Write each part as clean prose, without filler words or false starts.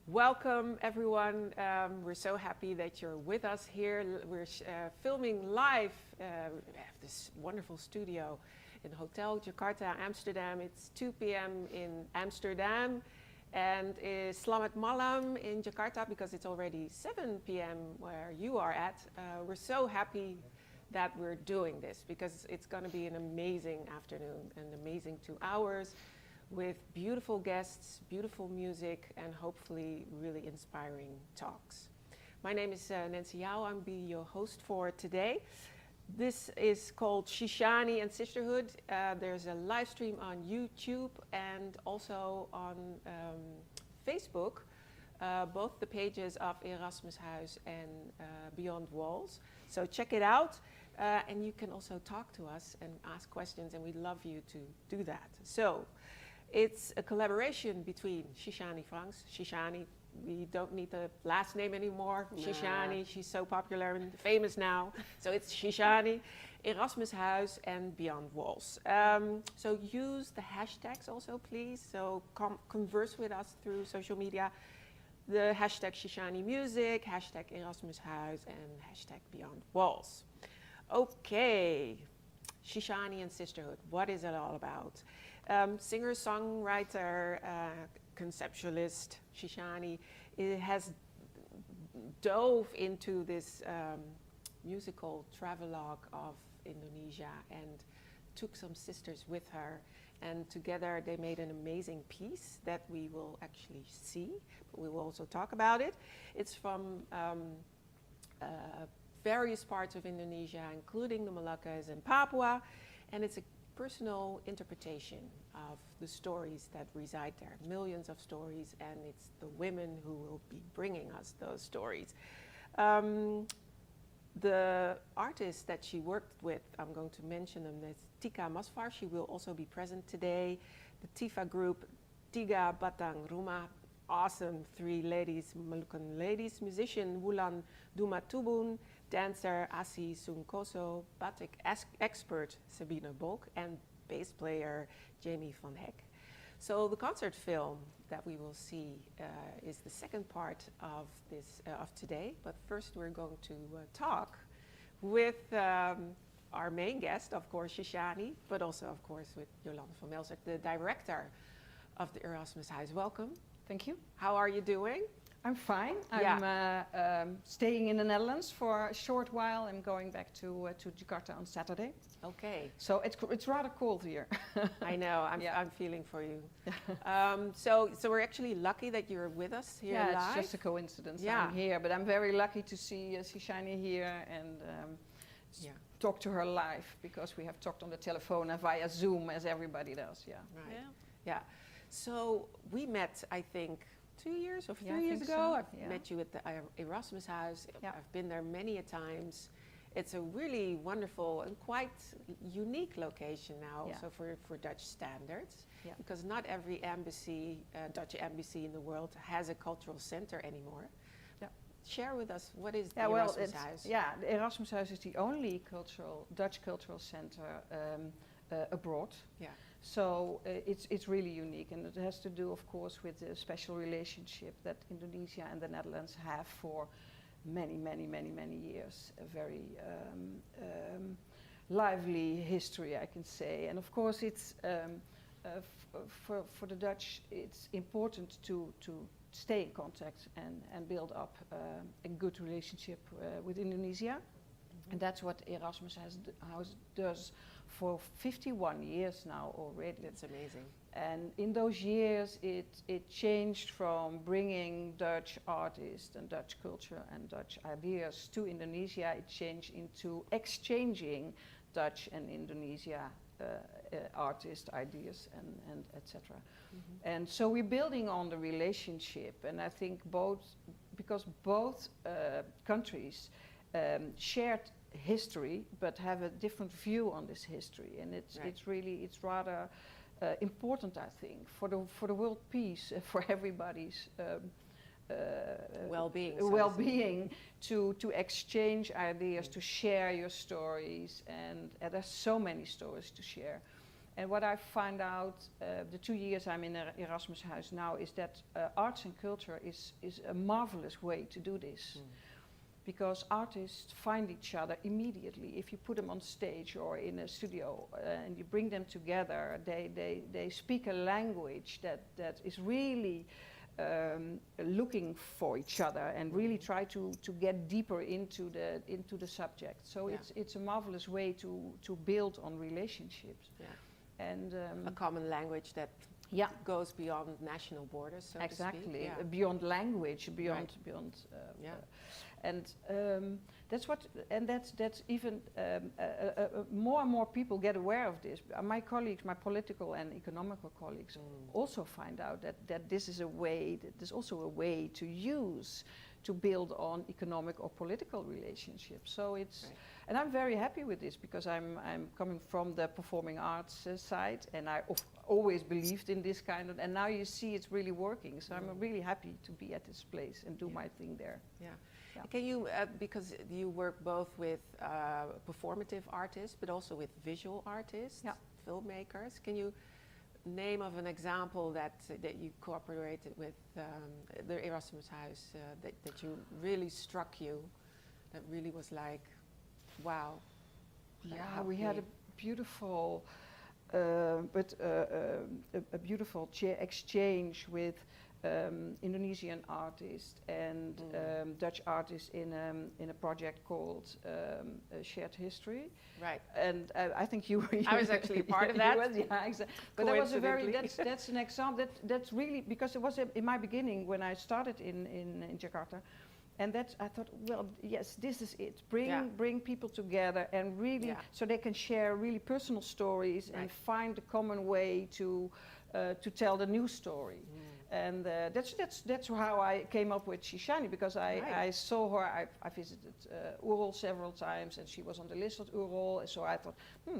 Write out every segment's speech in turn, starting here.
Welcome everyone. We're so happy that you're with us here. We're filming live. We have this wonderful studio in Hotel Jakarta Amsterdam. It's 2 p.m. in Amsterdam and Selamat Malam in Jakarta because it's already 7 p.m. where you are at. We're so happy that we're doing this because it's going to be an amazing afternoon, an amazing 2 hours with beautiful guests, beautiful music, and hopefully really inspiring talks. My name is Nancy Jouwe. I'll be your host for today. This is called Shishani and Sisterhood. There's a live stream on YouTube and also on Facebook, both the pages of Erasmus Huis and Beyond Walls. So check it out. And you can also talk to us and ask questions, and we'd love you to do that. So it's a collaboration between Shishani Vranckx, Shishani, we don't need the last name anymore, nah. Shishani, she's so popular and famous now. So it's Shishani, Erasmus Huis and Beyond Walls. So use the hashtags also please, so converse with us through social media. The hashtag Shishani Music, hashtag Erasmus Huis and hashtag Beyond Walls. Okay, Shishani and Sisterhood, what is it all about? Singer-songwriter, conceptualist Shishani has dove into this musical travelogue of Indonesia and took some sisters with her, and together they made an amazing piece that we will actually see, but we will also talk about it. It's from various parts of Indonesia, including the Moluccas and Papua, and it's a personal interpretation of the stories that reside there, millions of stories, and it's the women who will be bringing us those stories. The artists that she worked with, I'm going to mention them, that's Tieka Masfar, she will also be present today. The Tifa group, Tiga Batang Rumah, awesome 3 ladies, Moluccan ladies, musician Wulan Dumatubun, dancer Asi Sungkoso, batik expert Sabine Bolk, and bass player Jamie van Heck. So the concert film that we will see is the second part of this of today, but first we're going to talk with our main guest, of course Shishani, but also of course with Yolande from Melsert, the director of the Erasmus Huis. Welcome. Thank you. How are you doing? I'm fine. Yeah. I'm staying in the Netherlands for a short while. I'm going back to Jakarta on Saturday. Okay. So it's rather cold here. I know. I'm feeling for you. So we're actually lucky that you're with us here live. Yeah, it's just a coincidence. Yeah. I'm here, but I'm very lucky to see Shishani here and talk to her live, because we have talked on the telephone and via Zoom as everybody does. Yeah. Right. Yeah. So we met, I think, 2 years or 3 years ago. So. I've met you at the Erasmus Huis. I've been there many a times. It's a really wonderful and quite unique location now, also for Dutch standards, because not every embassy, Dutch embassy in the world has a cultural center anymore. share with us what is the Yeah, well, Erasmus Huis? yeah, the Erasmus Huis is the only Dutch cultural center abroad. Yeah. So it's really unique, and it has to do, of course, with the special relationship that Indonesia and the Netherlands have for many, many, many, many years. A very lively history, I can say. And of course, it's for the Dutch, it's important to stay in contact and build up a good relationship with Indonesia. And that's what Erasmus House does for 51 years now already. That's amazing. And in those years, it changed from bringing Dutch artists and Dutch culture and Dutch ideas to Indonesia. It changed into exchanging Dutch and Indonesia artist ideas and etc. And so we're building on the relationship, and I think because both countries shared history but have a different view on this history, and it's rather important, I think, for the world peace, for everybody's well-being, to exchange ideas, to share your stories, and there's so many stories to share. And what I find out the 2 years I'm in Erasmus Huis now is that arts and culture is a marvelous way to do this. Because artists find each other immediately. If you put them on stage or in a studio and you bring them together, they speak a language that is really looking for each other and really try to get deeper into the subject. So it's a marvelous way to build on relationships. Yeah. And a common language that goes beyond national borders, so exactly, to speak. Yeah. Beyond language, beyond and that's even more and more people get aware of this. My colleagues, my political and economical colleagues, also find out that this is a way. That there's also a way to use to build on economic or political relationships. So it's, and I'm very happy with this because I'm coming from the performing arts side, and I always believed in this kind of. And now you see it's really working. So I'm really happy to be at this place and do my thing there. Yeah. Can you, because you work both with performative artists, but also with visual artists, filmmakers, can you name of an example that you cooperated with the Erasmus Huis that you really struck you, that really was like, wow. Yeah, we had a beautiful, a beautiful exchange with Indonesian artists and Dutch artists in a project called Shared History. Right. And I think you I was actually part of that. Yeah, exactly. But that was a very, that's an example, that's really, because it was in my beginning when I started in Jakarta. And that's, I thought, well, yes, this is it. Bring people together and really, so they can share really personal stories and find a common way to tell the new story. And that's how I came up with Shishani, because I saw her. I visited Oerol several times, and she was on the list at Oerol. So I thought,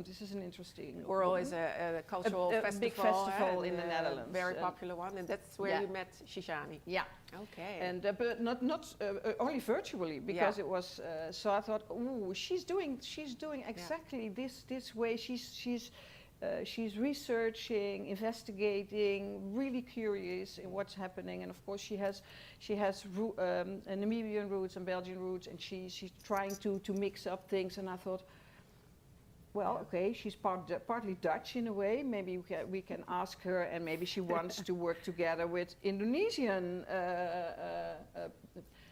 this is an interesting. Oerol is a cultural festival, big festival in the Netherlands, very popular one, and that's where you met Shishani. Yeah. Okay. And but not only virtually, because it was. So I thought, she's doing exactly this way. She's researching, investigating, really curious in what's happening, and of course she has Namibian roots and Belgian roots, and she's trying to mix up things. And I thought, well, okay, she's partly Dutch in a way. Maybe we can ask her, and maybe she wants to work together with Indonesian.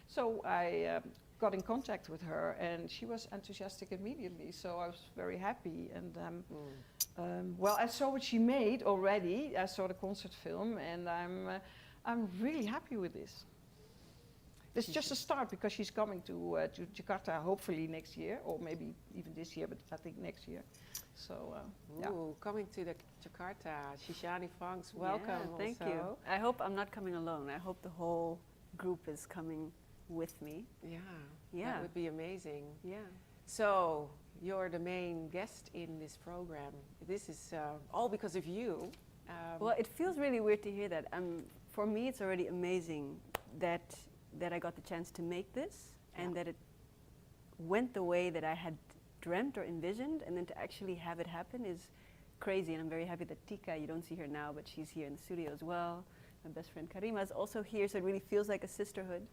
So I got in contact with her, and she was enthusiastic immediately. So I was very happy, and well, I saw what she made already. I saw the concert film, and I'm really happy with this. It's just a start, because she's coming to Jakarta hopefully next year, or maybe even this year, but I think next year. So coming to the Jakarta, Shishani Vranckx, welcome. Yeah, thank you. I hope I'm not coming alone. I hope the whole group is coming with me. Yeah, that would be amazing. Yeah. So you're the main guest in this program. This is all because of you. Well, it feels really weird to hear that. For me, it's already amazing that that I got the chance to make this and Yeah. that it went the way that I had dreamt or envisioned, and then to actually have it happen is crazy. And I'm very happy that Tieka, you don't see her now, but she's here in the studio as well. My best friend Karima is also here, so it really feels like a sisterhood.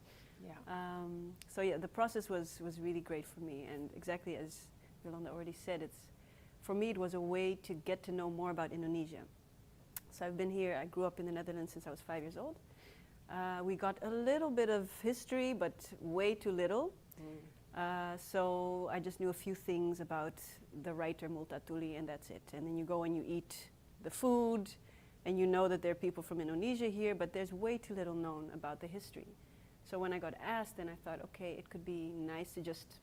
Yeah. So yeah, the process was really great for me, and exactly as Yolande already said, for me it was a way to get to know more about Indonesia. So I've been here, I grew up in the Netherlands since I was 5 years old. We got a little bit of history, but way too little. So I just knew a few things about the writer Multatuli, and that's it. And then you go and you eat the food, and you know that there are people from Indonesia here, but there's way too little known about the history. So when I got asked, then I thought, okay, it could be nice to just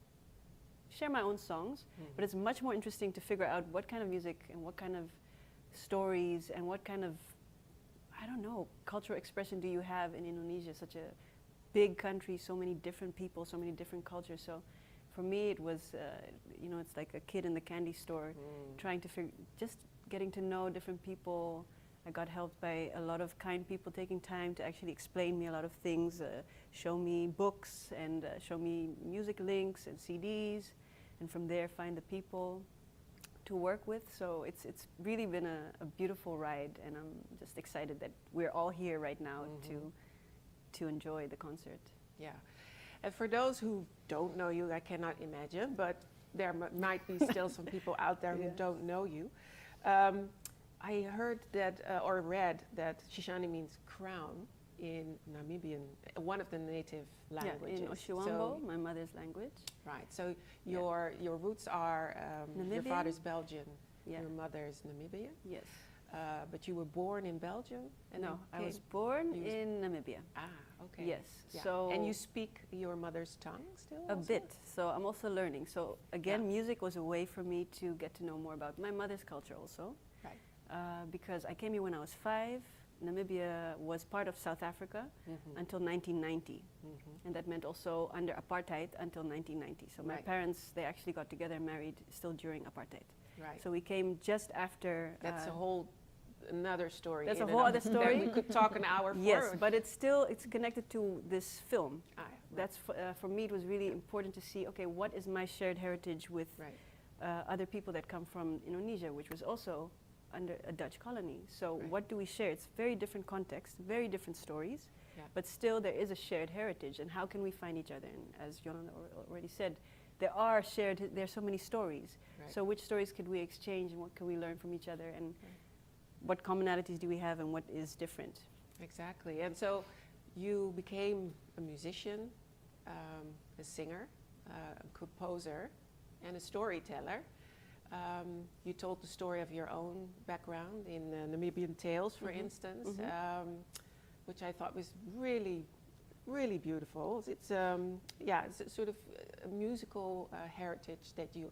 share my own songs, but it's much more interesting to figure out what kind of music and what kind of stories and what kind of, I don't know, cultural expression do you have in Indonesia, such a big country, so many different people, so many different cultures. So for me it was, it's like a kid in the candy store trying to just getting to know different people. I got helped by a lot of kind people taking time to actually explain me a lot of things, show me books and show me music links and CDs, and from there find the people to work with. So it's really been a beautiful ride, and I'm just excited that we're all here right now to enjoy the concert. Yeah. And for those who don't know you, I cannot imagine, but there might be still some people out there who don't know you. I heard that, or read that Shishani means crown in Namibian, one of the native languages. Yeah, in Oshiwambo, my mother's language. Right, so your roots are, your Namibian. father's Belgian, Yeah. your mother's Namibian, Yes. but you were born in Belgium? And No, then I was came- born you was- in Namibia. Okay. Yes. Yeah. So And you speak your mother's tongue still? a also? bit. So I'm also learning. So again, Yeah. music was a way for me to get to know more about my mother's culture also. Right. Because I came here when I was 5. Namibia was part of South Africa until 1990. And that meant also under apartheid until 1990. So my Right. parents, they actually got together and married still during apartheid. Right. So we came just after. That's a whole another story. That's in a and whole of- other that story. we could talk an hour for. Yes, but it's connected to this film. Right. That's for me. It was really important to see. Okay, what is my shared heritage with Right. other people that come from Indonesia, which was also under a Dutch colony. So Right. what do we share? It's very different context, very different stories, Yeah. but still there is a shared heritage. And how can we find each other? And as Yolande already said, there's so many stories. Right. So which stories could we exchange, and what can we learn from each other, and what commonalities do we have, and what is different? Exactly. And so you became a musician, a singer, a composer, and a storyteller. You told the story of your own background in Namibian Tales, for instance, which I thought was really, really beautiful. It's it's a sort of a musical heritage that you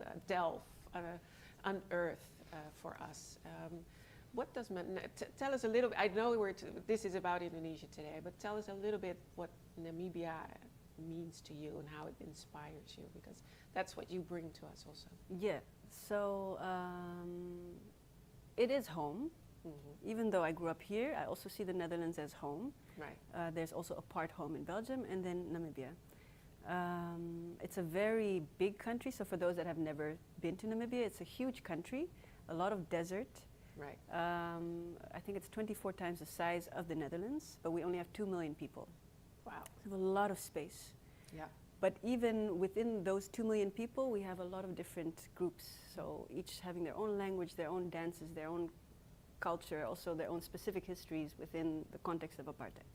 unearth for us. What does tell us a little bit? I know this is about Indonesia today, but tell us a little bit what Namibia means to you and how it inspires you, because that's what you bring to us also. Yeah. So it is home. Even though I grew up here, I also see the Netherlands as home. Right. There's also a part home in Belgium, and then Namibia. It's a very big country, so for those that have never been to Namibia, it's a huge country, a lot of desert. Right. I think it's 24 times the size of the Netherlands, but we only have 2 million people. Wow. We have a lot of space. Yeah. But even within those 2 million people, we have a lot of different groups. So each having their own language, their own dances, their own culture, also their own specific histories within the context of apartheid.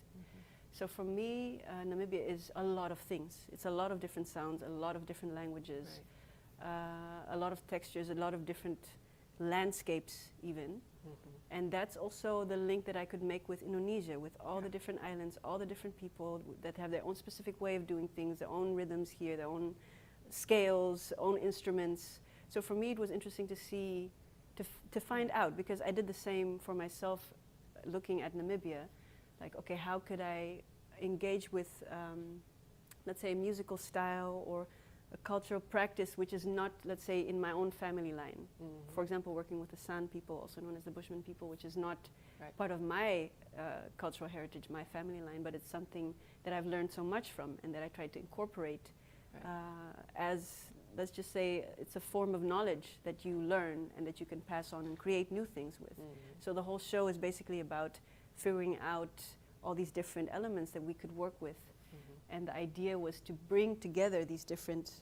So for me, Namibia is a lot of things. It's a lot of different sounds, a lot of different languages, a lot of textures, a lot of different landscapes even. And that's also the link that I could make with Indonesia, with all the different islands, all the different people that have their own specific way of doing things, their own rhythms here, their own scales, own instruments. So for me it was interesting to see, to find out, because I did the same for myself looking at Namibia. Like, okay, how could I engage with, let's say, a musical style or a cultural practice which is not, let's say, in my own family line. For example, working with the San people, also known as the Bushman people, which is not part of my cultural heritage, my family line, but it's something that I've learned so much from and that I try to incorporate as, let's just say, it's a form of knowledge that you learn and that you can pass on and create new things with. So the whole show is basically about figuring out all these different elements that we could work with. And the idea was to bring together these different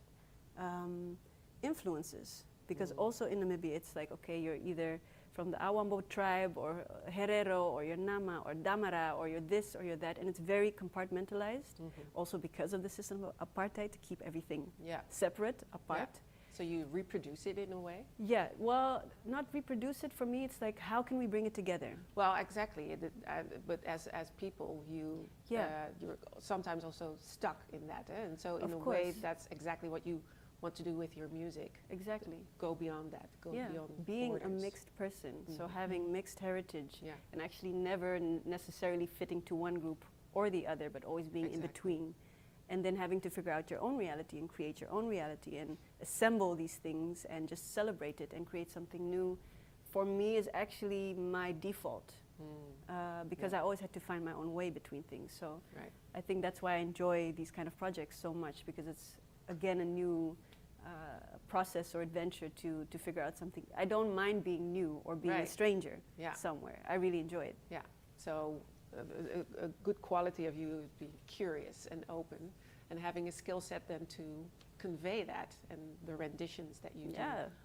influences. Because also in Namibia, it's like, okay, you're either from the Awambo tribe, or Herero, or you're Nama, or Damara, or you're this, or you're that. And it's very compartmentalized, also because of the system of apartheid, to keep everything separate, apart. So you reproduce it in a way? Yeah, well, not reproduce it. For me, it's like, how can we bring it together? Well, exactly. But as people, you're sometimes also stuck in that. And so in a way, that's exactly what you want to do with your music. Exactly. Go beyond that. Go beyond being borders. a mixed person, so having mixed heritage, and actually never necessarily fitting to one group or the other, but always being in between. And then having to figure out your own reality and create your own reality and assemble these things and just celebrate it and create something new, for me is actually my default. Because I always had to find my own way between things. So I think that's why I enjoy these kind of projects so much, because it's, again, a new process or adventure to figure out something. I don't mind being new or being a stranger somewhere. I really enjoy it. Yeah. So a good quality of you is being curious and open and having a skill set then to convey that and the renditions that you do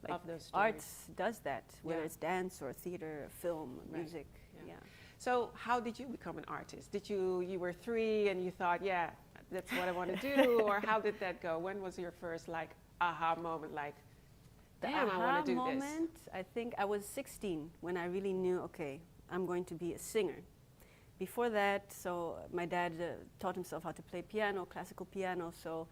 like of those stories. Arts does that, whether it's dance or theater, film, music. So how did you become an artist? Did you were 3 and you thought, that's what I want to do, or how did that go? When was your first aha moment, like, damn, I want to do moment, this? I think I was 16 when I really knew, okay, I'm going to be a singer. Before that, so my dad taught himself how to play piano, classical piano, so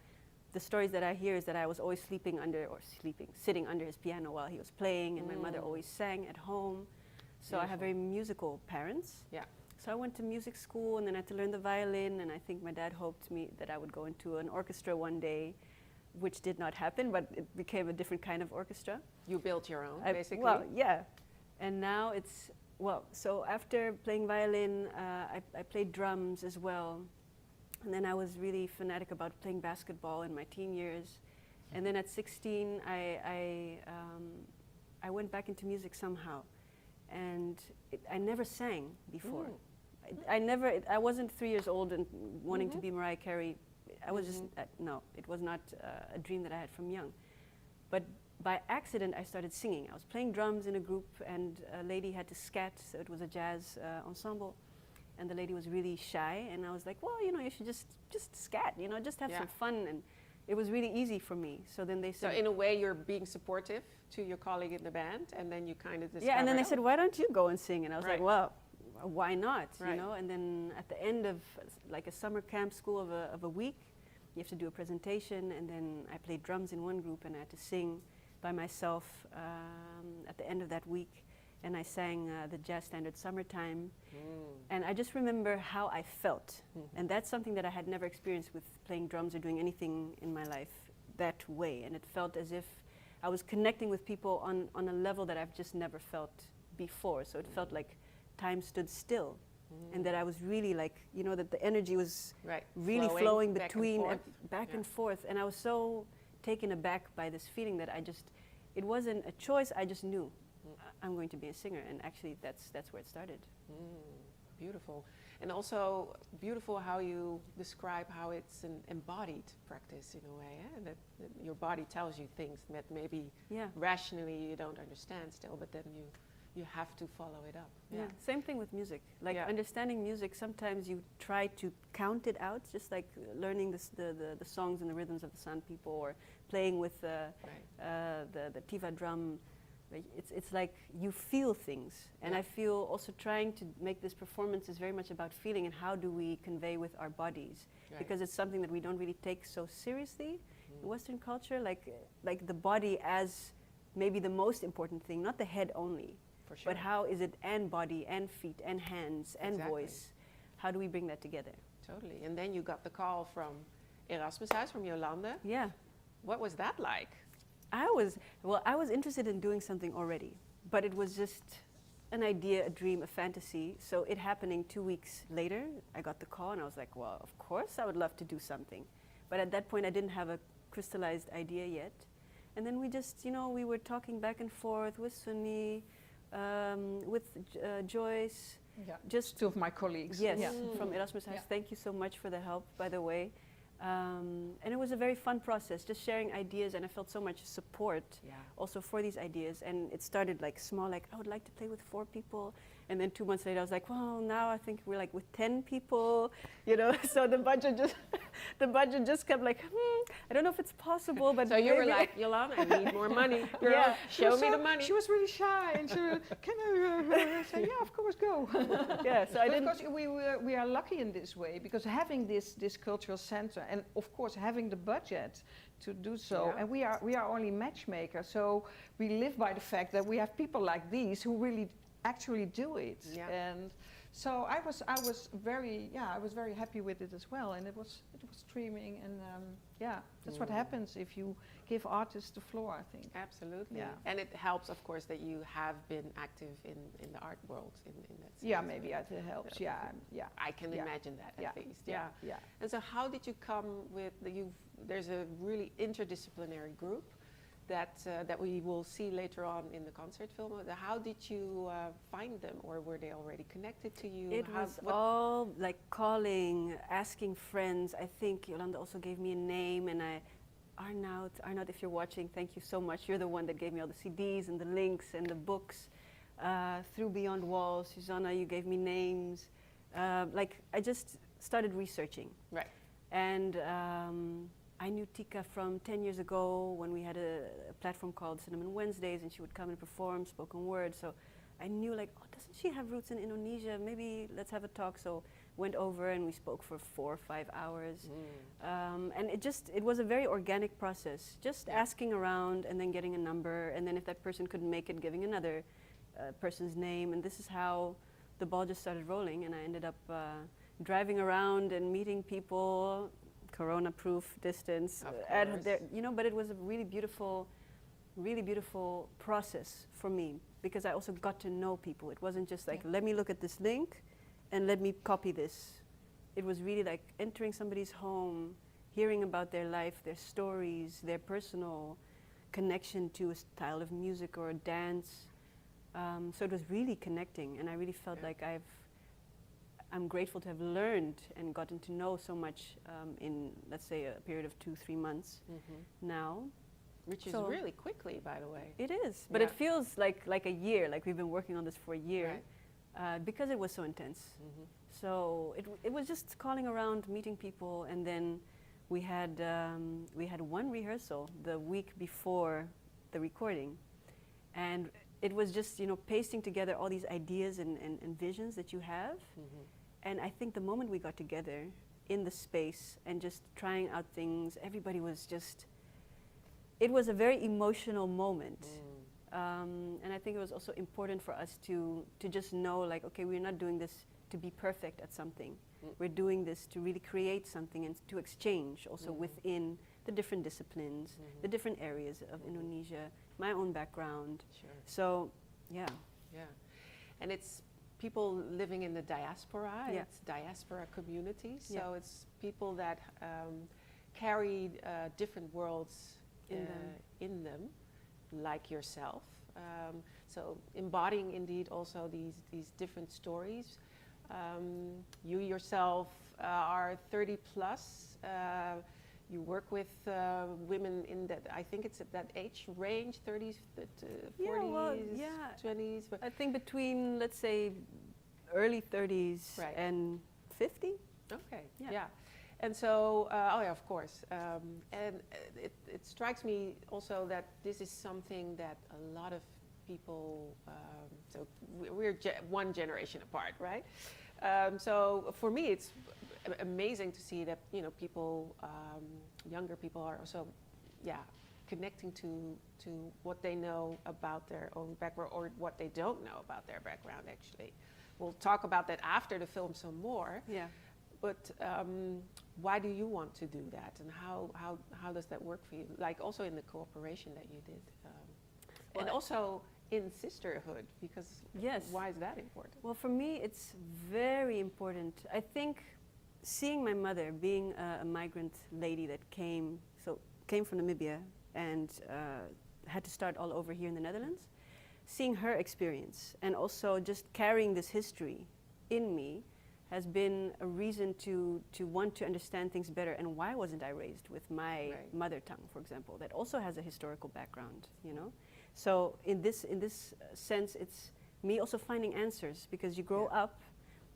the stories that I hear is that I was always sitting under his piano while he was playing, and my mother always sang at home. So I have very musical parents. Yeah. So I went to music school, and then I had to learn the violin, and I think my dad hoped that I would go into an orchestra one day, which did not happen, but it became a different kind of orchestra. You built your own, basically? Well, yeah. And now it's, so after playing violin, I played drums as well. And then I was really fanatic about playing basketball in my teen years. And then at 16, I went back into music somehow. And I never sang before. I wasn't 3 years old and wanting to be Mariah Carey. I was just, no, it was not a dream that I had from young. But by accident, I started singing. I was playing drums in a group, and a lady had to scat, so it was a jazz ensemble. And the lady was really shy, and I was like, well, you should just scat, just have some fun. And it was really easy for me. So then they said... So in a way, you're being supportive to your colleague in the band, and then you kind of discovered... Yeah, and then they said, why don't you go and sing? And I was like, well, why not, And then at the end of like a summer camp school of a week, you have to do a presentation, and then I played drums in one group, and I had to sing by myself at the end of that week. And I sang the jazz standard Summertime. And I just remember how I felt. And that's something that I had never experienced with playing drums or doing anything in my life that way. And it felt as if I was connecting with people on a level that I've just never felt before. So it felt like time stood still. And that I was really like, that the energy was really flowing between back and forth. And I was so taken aback by this feeling that it wasn't a choice, I just knew. I'm going to be a singer, and actually that's where it started. Beautiful. And also beautiful how you describe how it's an embodied practice in a way, that your body tells you things that maybe rationally you don't understand still, but then you have to follow it up. Yeah. Same thing with music. Like understanding music, sometimes you try to count it out, just like learning the songs and the rhythms of the San people, or playing with the tiva drum. It's like you feel things, and I feel also trying to make this performance is very much about feeling and how do we convey with our bodies, because it's something that we don't really take so seriously in Western culture, like the body as maybe the most important thing, not the head only, but how is it, and body and feet and hands and voice, how do we bring that together? Totally. And then you got the call from Erasmus, from Yolande. Yeah. What was that like? I was interested in doing something already, but it was just an idea, a dream, a fantasy. So it happening 2 weeks later, I got the call and I was like, well, of course I would love to do something. But at that point I didn't have a crystallized idea yet. And then we just, we were talking back and forth with Sunny, with Joyce. Yeah. Just 2 of my colleagues. Yes, Yeah. from Erasmus. Yeah. Thank you so much for the help, by the way. And it was a very fun process, just sharing ideas, and I felt so much support also for these ideas. And it started like small, like I would like to play with 4 people. And then 2 months later, I was like, well, now I think we're like with 10 people, So the budget just kept like, I don't know if it's possible, but So you were maybe. like, Yolande, I need more money. Girl, show me the money. She was really shy, and she was, can I say, yeah, of course, go. Yeah, so I But didn't. of course, we are lucky in this way, because having this cultural center, and of course having the budget to do so, and we are only matchmakers, so we live by the fact that we have people like these who really actually do it. Yeah. And so I was very happy with it as well, and it was streaming, and that's what happens if you give artists the floor, I think. Absolutely. Yeah. And it helps, of course, that you have been active in the art world in that sense. Yeah, maybe it helps. Yeah, yeah. I can imagine that at least. Yeah. Yeah. And so how did you come with there's a really interdisciplinary group that we will see later on in the concert film. How did you find them, or were they already connected to you? It was all like calling, asking friends. I think Yolande also gave me a name, and Arnoud, if you're watching, thank you so much. You're the one that gave me all the CDs and the links and the books through Beyond Walls. Susanna, you gave me names. I just started researching. Right. And I knew Tieka from 10 years ago when we had a platform called Cinnamon Wednesdays, and she would come and perform spoken word. So I knew doesn't she have roots in Indonesia? Maybe let's have a talk. So went over and we spoke for 4 or 5 hours. And it was a very organic process, just asking around and then getting a number. And then if that person couldn't make it, giving another person's name. And this is how the ball just started rolling. And I ended up driving around and meeting people, Corona-proof distance, but it was a really beautiful process for me, because I also got to know people. It wasn't just like, let me look at this link and let me copy this. It was really like entering somebody's home, hearing about their life, their stories, their personal connection to a style of music or a dance. So it was really connecting, and I really felt like I'm grateful to have learned and gotten to know so much in, let's say, a period of 2-3 months now. Which is really quickly, by the way. It is, but it feels like a year, like we've been working on this for a year, because it was so intense. So it was just calling around, meeting people, and then we had one rehearsal the week before the recording, and it was just pasting together all these ideas and visions that you have. And I think the moment we got together in the space and just trying out things, everybody was just, it was a very emotional moment. And I think it was also important for us to just know, like, okay, we're not doing this to be perfect at something. We're doing this to really create something and to exchange also within the different disciplines, the different areas of Indonesia, my own background. Sure. So, yeah. Yeah. And it's people living in the diaspora, Yeah. it's diaspora communities, so Yeah. it's people that carry different worlds in them, like yourself. So embodying indeed also these different stories. You yourself are 30 plus. You work with women in that, I think it's at that age range, 30s, 40s, 20s. I think between, let's say, early 30s and 50. Okay, Yeah. And so, of course. And it strikes me also that this is something that a lot of people, so we're one generation apart, right? So for me, it's amazing to see that, people, younger people are also, connecting to what they know about their own background, or what they don't know about their background, actually. We'll talk about that after the film some more. Yeah. But why do you want to do that, and how does that work for you? Like also in the cooperation that you did, and also in sisterhood, because Yes. why is that important? Well, for me, it's very important. I think seeing my mother, being a migrant lady that came from Namibia and had to start all over here in the Netherlands, seeing her experience and also just carrying this history in me has been a reason to want to understand things better. And why wasn't I raised with my mother tongue, for example, that also has a historical background, you know? So in this sense, it's me also finding answers, because you grow up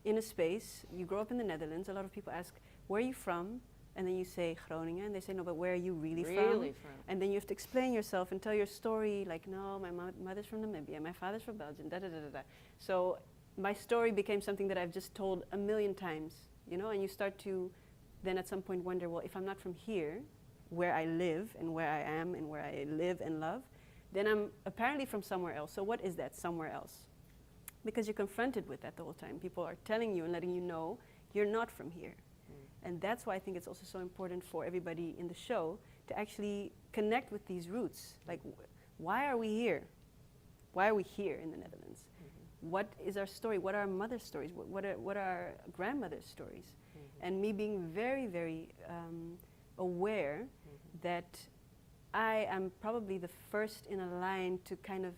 in a space, you grow up in the Netherlands. A lot of people ask, where are you from? And then you say Groningen, and they say, no, but where are you really from? And then you have to explain yourself and tell your story, like, no, my mother's from Namibia, my father's from Belgium, da da da da da. So my story became something that I've just told a million times, you know, and you start to then at some point wonder, well, if I'm not from here, where I live and where I am and where I live and love, then I'm apparently from somewhere else. So what is that somewhere else? Because you're confronted with that the whole time. People are telling you and letting you know you're not from here. And that's why I think it's also so important for everybody in the show to actually connect with these roots. Like, why are we here? Why are we here in the Netherlands? What is our story? What are our mother's stories? What are our grandmother's stories? And me being very, very aware that I am probably the first in a line to kind of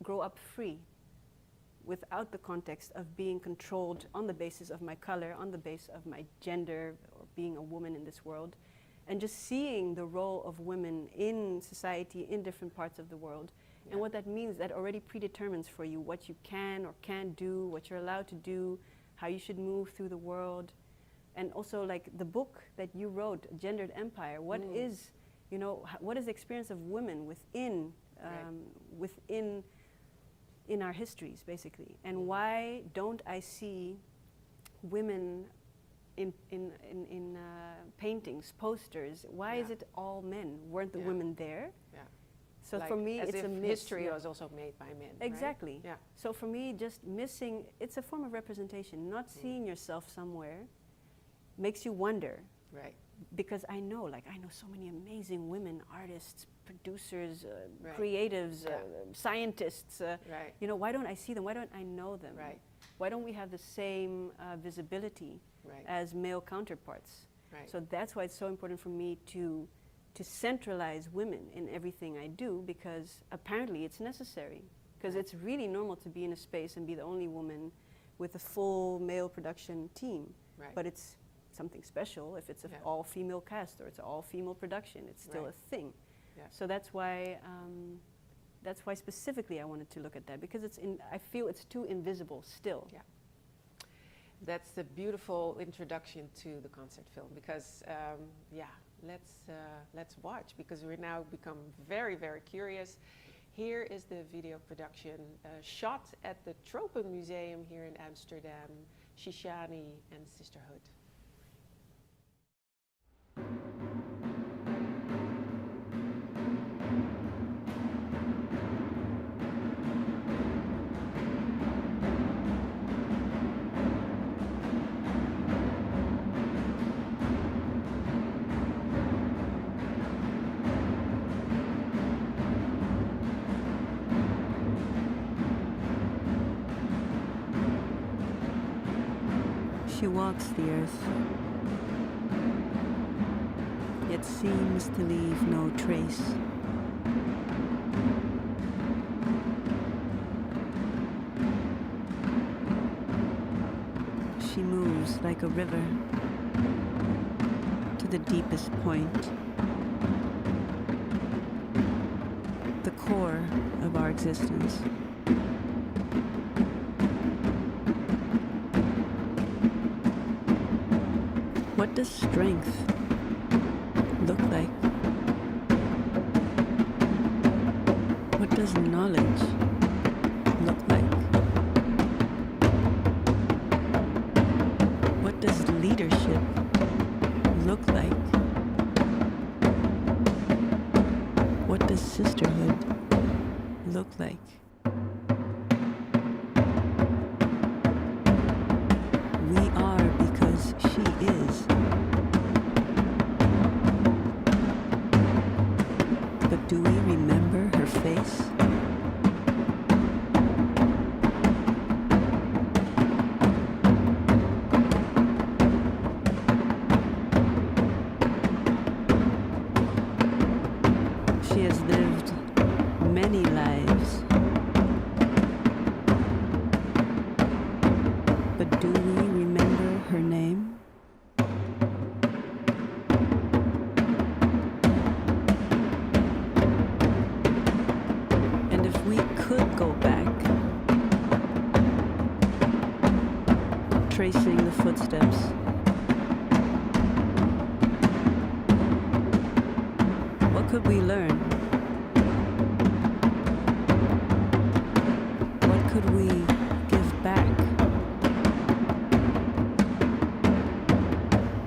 grow up free, without the context of being controlled on the basis of my color, on the basis of my gender, or being a woman in this world, and just seeing the role of women in society in different parts of the world. And what that means, that already predetermines for you what you can or can't do, what you're allowed to do, how you should move through the world. And also, like the book that you wrote, Gendered Empire, what is, you know, what is the experience of women within in our histories, basically? And why don't I see women in paintings, posters? Why is it all men? Weren't the women there? So like, for me, it's a history was also made by men. Exactly. Right? Yeah. So for me, just missing, it's a form of representation. Not seeing yourself somewhere makes you wonder. Right. Because I know so many amazing women, artists, producers, creatives, scientists. You know, why don't I see them? Why don't I know them? Right. Why don't we have the same visibility as male counterparts? Right. So that's why it's so important for me to centralize women in everything I do, because apparently it's necessary. Because it's really normal to be in a space and be the only woman with a full male production team. Right. But it's something special if it's an all-female cast or it's an all-female production. It's still a thing. Yeah. So that's why specifically I wanted to look at that, because I feel it's too invisible still. Yeah. That's the beautiful introduction to the concert film, because let's watch, because we're now become very, very curious. Here is the video production shot at the Tropen Museum here in Amsterdam, Shishani and Sisterhood. She walks the earth, yet seems to leave no trace. She moves like a river to the deepest point, the core of our existence. What does strength look like? What does knowledge look like? What does leadership look like? What does sisterhood look like? We are because she is. tracing the footsteps. What could we learn? What could we give back?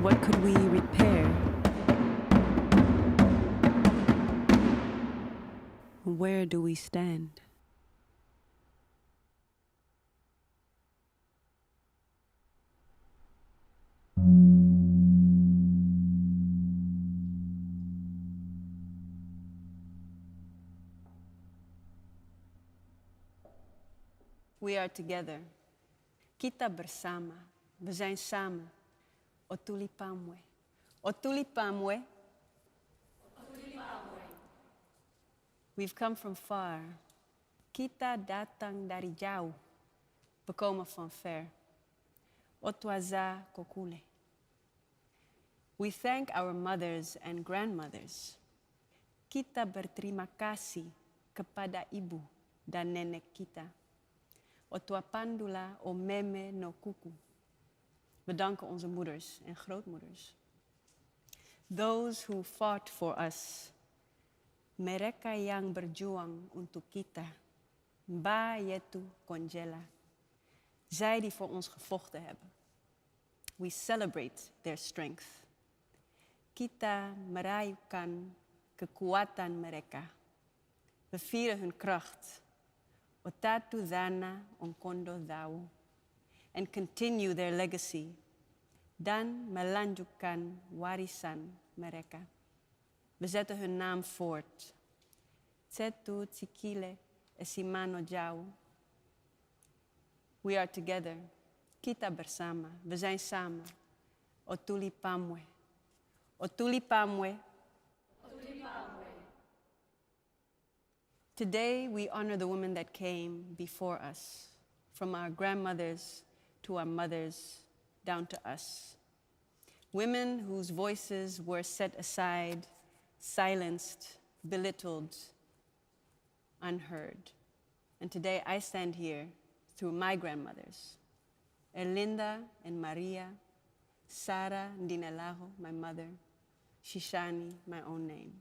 What could we repair? Where do we stand? We are together. Kita bersama. We zijn samen. Otuli pamwe. Otuli pamwe. We've come from far. Kita datang dari jauh. We komen van ver. Otwaza kokule. We thank our mothers and grandmothers. Kita berterima kasih kepada ibu dan nenek kita. Otwa pandula o meme no kuku. We danken onze moeders en grootmoeders. Those who fought for us. Mereka yang berjuang untuk kita. Mba yetu konjela. Zij die voor ons gevochten hebben. We celebrate their strength. Kita merayakan kekuatan mereka. We vieren hun kracht. Otatu dana onkondo dau. And continue their legacy. Dan melanjutkan warisan mereka. We zetten hun naam voort. Tsetu tsikile esimano jau. We are together. Kita bersama. We zijn samen. Otuli pamwe. Otuli pamwe. Otuli pamwe. Today we honor the women that came before us, from our grandmothers to our mothers, down to us. Women whose voices were set aside, silenced, belittled, unheard. And today I stand here through my grandmothers, Erlinda and Maria, Sara Ndinelago, my mother, Shishani, my own name.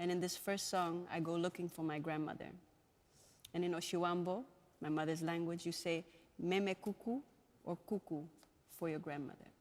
And in this first song, I go looking for my grandmother. And in Oshiwambo, my mother's language, you say meme kuku or kuku for your grandmother.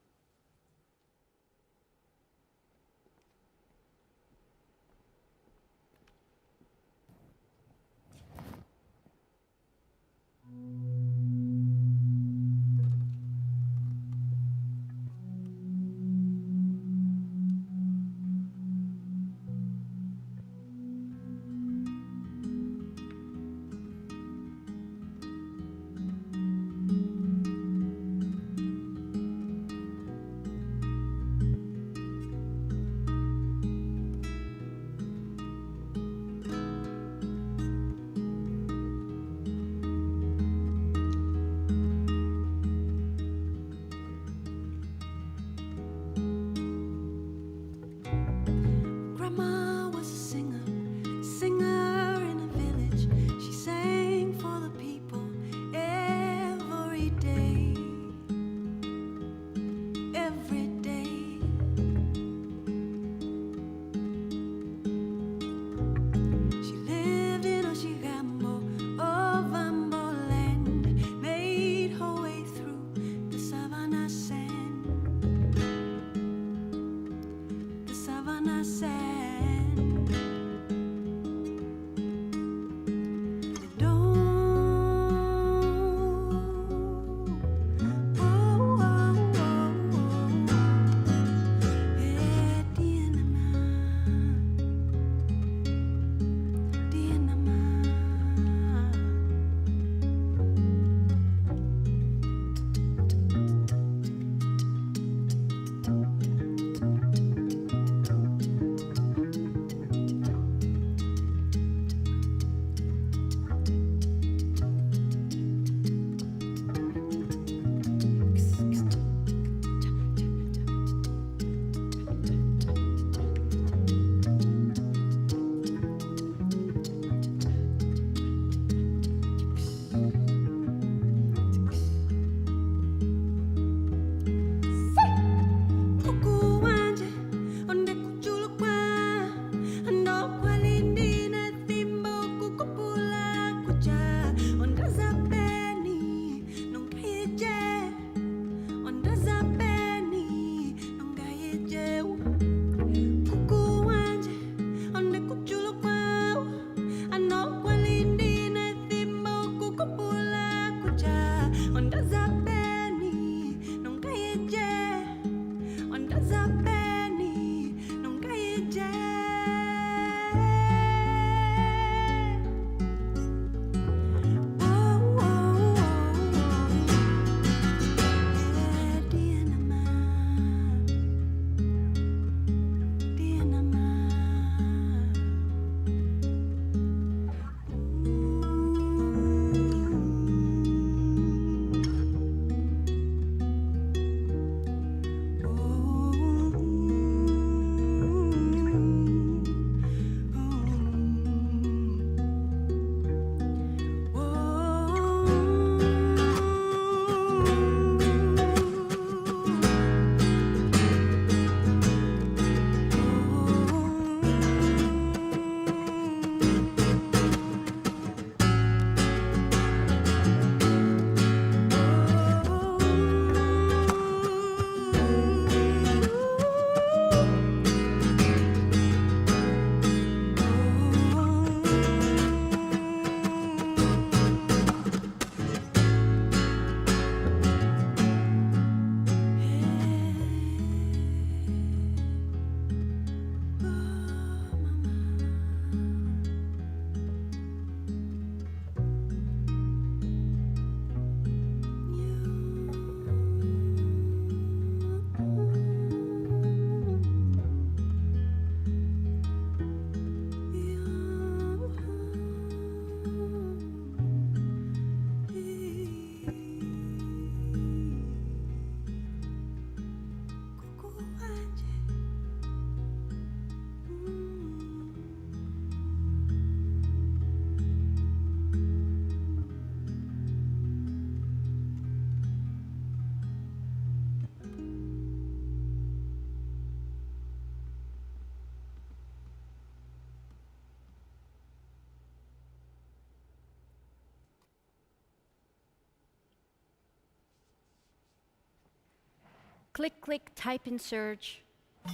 Click, click, type in search,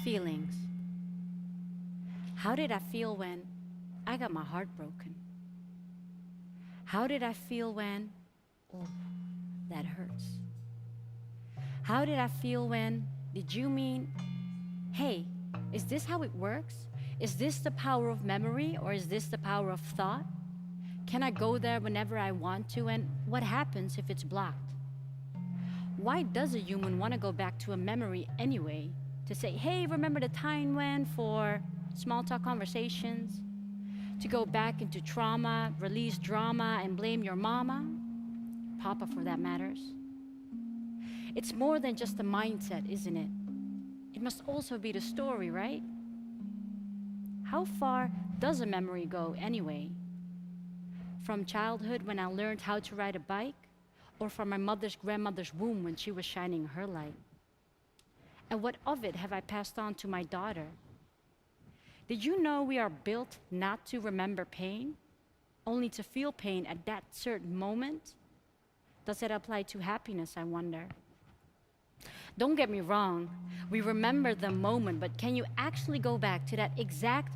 feelings. How did I feel when I got my heart broken? How did I feel when, oh, that hurts? How did I feel when, did you mean, hey, is this how it works? Is this the power of memory or is this the power of thought? Can I go there whenever I want to, and what happens if it's blocked? Why does a human want to go back to a memory anyway? To say, hey, remember the time when, for small talk conversations? To go back into trauma, release drama, and blame your mama? Papa, for that matters. It's more than just a mindset, isn't it? It must also be the story, right? How far does a memory go anyway? From childhood when I learned how to ride a bike, or from my mother's grandmother's womb when she was shining her light? And what of it have I passed on to my daughter? Did you know we are built not to remember pain, only to feel pain at that certain moment? Does that apply to happiness, I wonder? Don't get me wrong, we remember the moment, but can you actually go back to that exact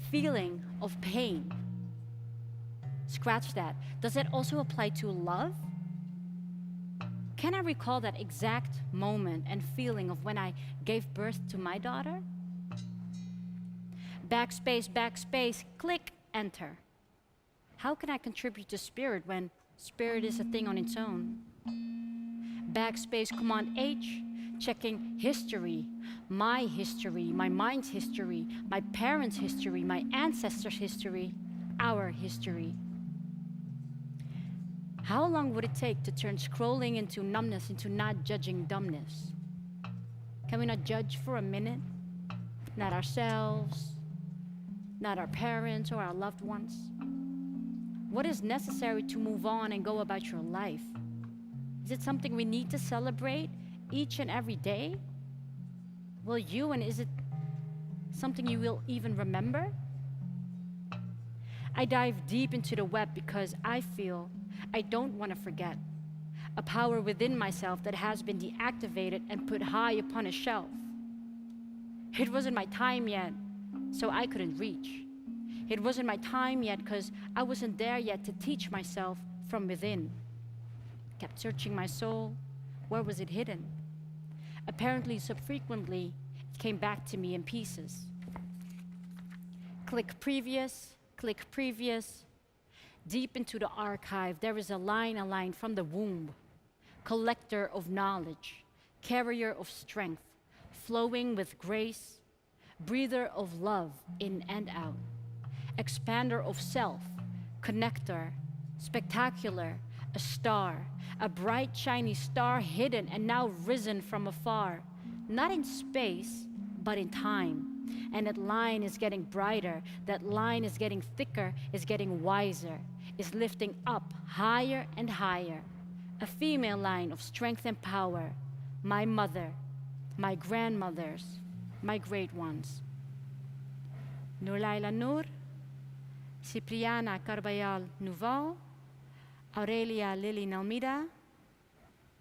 feeling of pain? Scratch that. Does that also apply to love? Can I recall that exact moment and feeling of when I gave birth to my daughter? Backspace, backspace, click, enter. How can I contribute to spirit when spirit is a thing on its own? Backspace, Command H, checking history, my mind's history, my parents' history, my ancestors' history, our history. How long would it take to turn scrolling into numbness into not judging dumbness? Can we not judge for a minute? Not ourselves, not our parents or our loved ones? What is necessary to move on and go about your life? Is it something we need to celebrate each and every day? Will you, and is it something you will even remember? I dive deep into the web because I feel I don't want to forget a power within myself that has been deactivated and put high upon a shelf. It wasn't my time yet, so I couldn't reach. It wasn't my time yet because I wasn't there yet to teach myself from within. Kept searching my soul. Where was it hidden? Apparently, so frequently, it came back to me in pieces. Click previous, deep into the archive, there is a line from the womb. Collector of knowledge, carrier of strength, flowing with grace, breather of love in and out, expander of self, connector, spectacular, a star, a bright shiny star hidden and now risen from afar, not in space, but in time. And that line is getting brighter, that line is getting thicker, is getting wiser, is lifting up higher and higher. A female line of strength and power, my mother, my grandmothers, my great ones. Nurlaila Nur, Cipriana Carbayal Nouveau, Aurelia Lily Nalmida,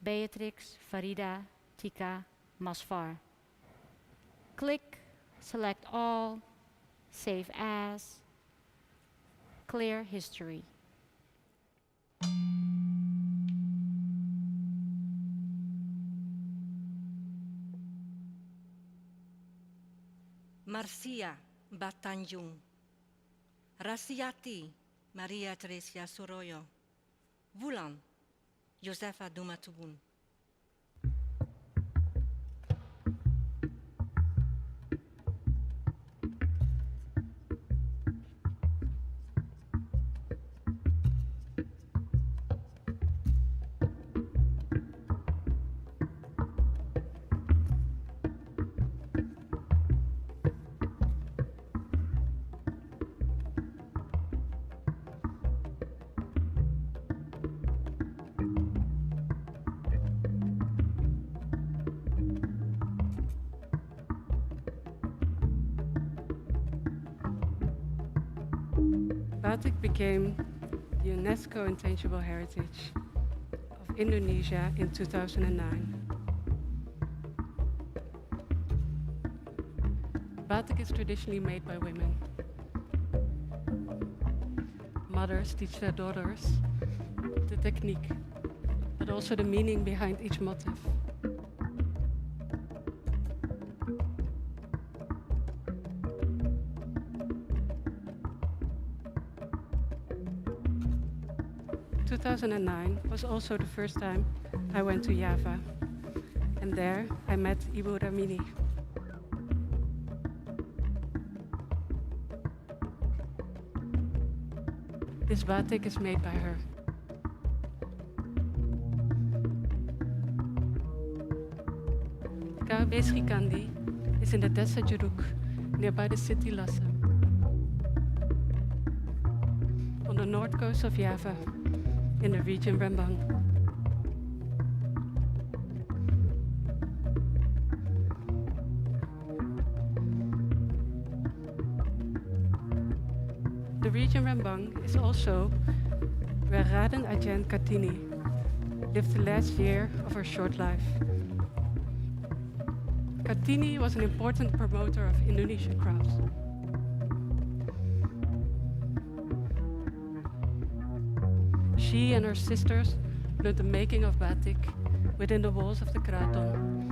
Beatrix Farida Tieka Masfar. Click, select all, save as, clear history. Marcia Batanjung, Rasiati Maria Teresia Soroyo, Wulan Josefa Dumatubun. Batik became the UNESCO Intangible Heritage of Indonesia in 2009. Batik is traditionally made by women. Mothers teach their daughters the technique, but also the meaning behind each motif. In 2009 was also the first time I went to Java, and there I met Ibu Ramini. This batik is made by her. KB Srikandi is in the Desa Juruk, nearby the city Lhasa, on the north coast of Java, in the region Rembang. The region Rembang is also where Raden Ajahn Kartini lived the last year of her short life. Kartini was an important promoter of Indonesian crafts. She and her sisters learned the making of batik within the walls of the Kraton.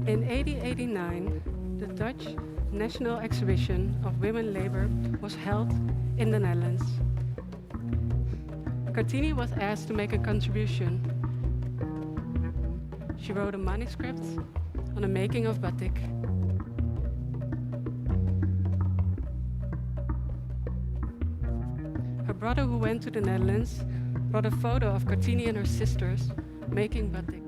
In 1889, the Dutch National Exhibition of Women Labor was held in the Netherlands. Kartini was asked to make a contribution. She wrote a manuscript on the making of batik. Her brother, who went to the Netherlands, brought a photo of Kartini and her sisters making batik.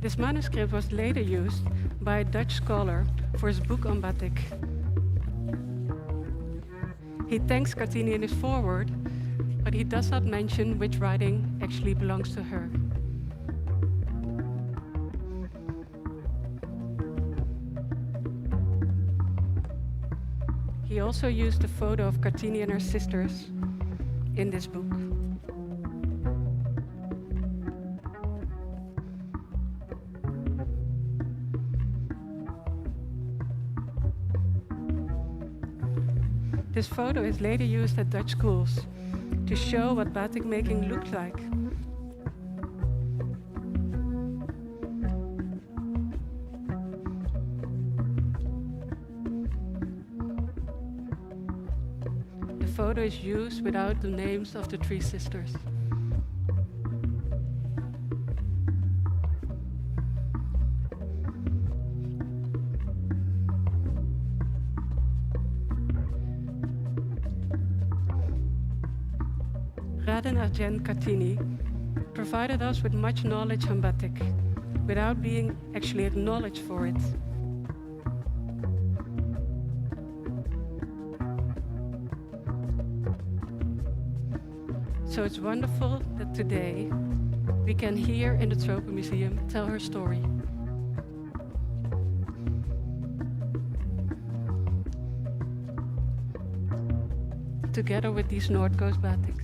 This manuscript was later used by a Dutch scholar for his book on batik. He thanks Kartini in his foreword, but he does not mention which writing actually belongs to her. He also used the photo of Kartini and her sisters in this book. This photo is later used at Dutch schools to show what batik making looked like. The photo is used without the names of the three sisters. Raden Ajahn Kartini provided us with much knowledge on batik without being actually acknowledged for it. So it's wonderful that today we can here in the Tropen Museum tell her story. Together with these North Coast batiks.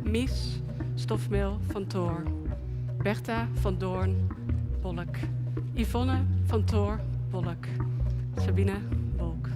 Mies Stofmeel van Toor, Bertha van Doorn Bolk, Yvonne van Toor Bolk, Sabine Bolk.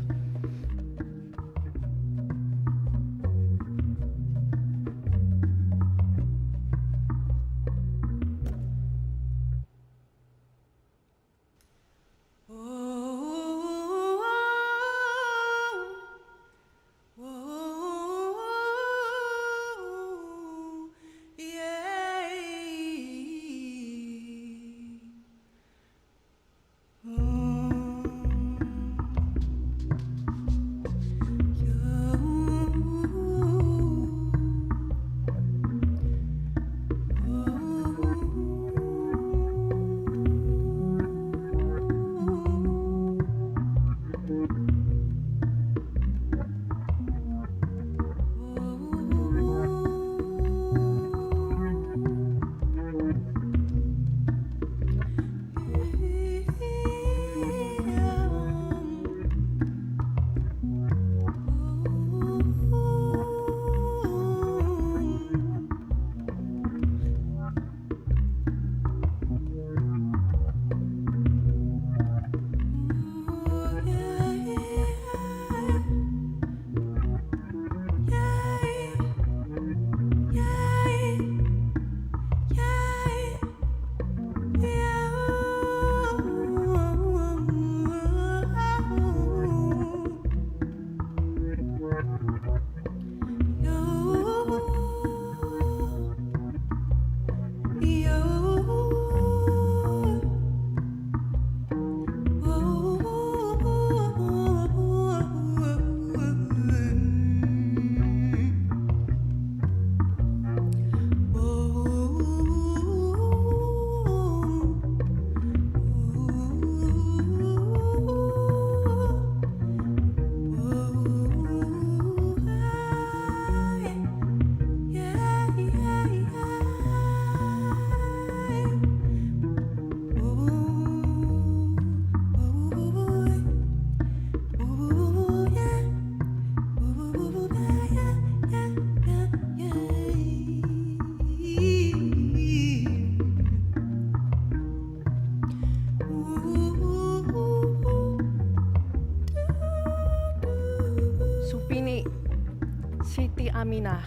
Siti Aminah,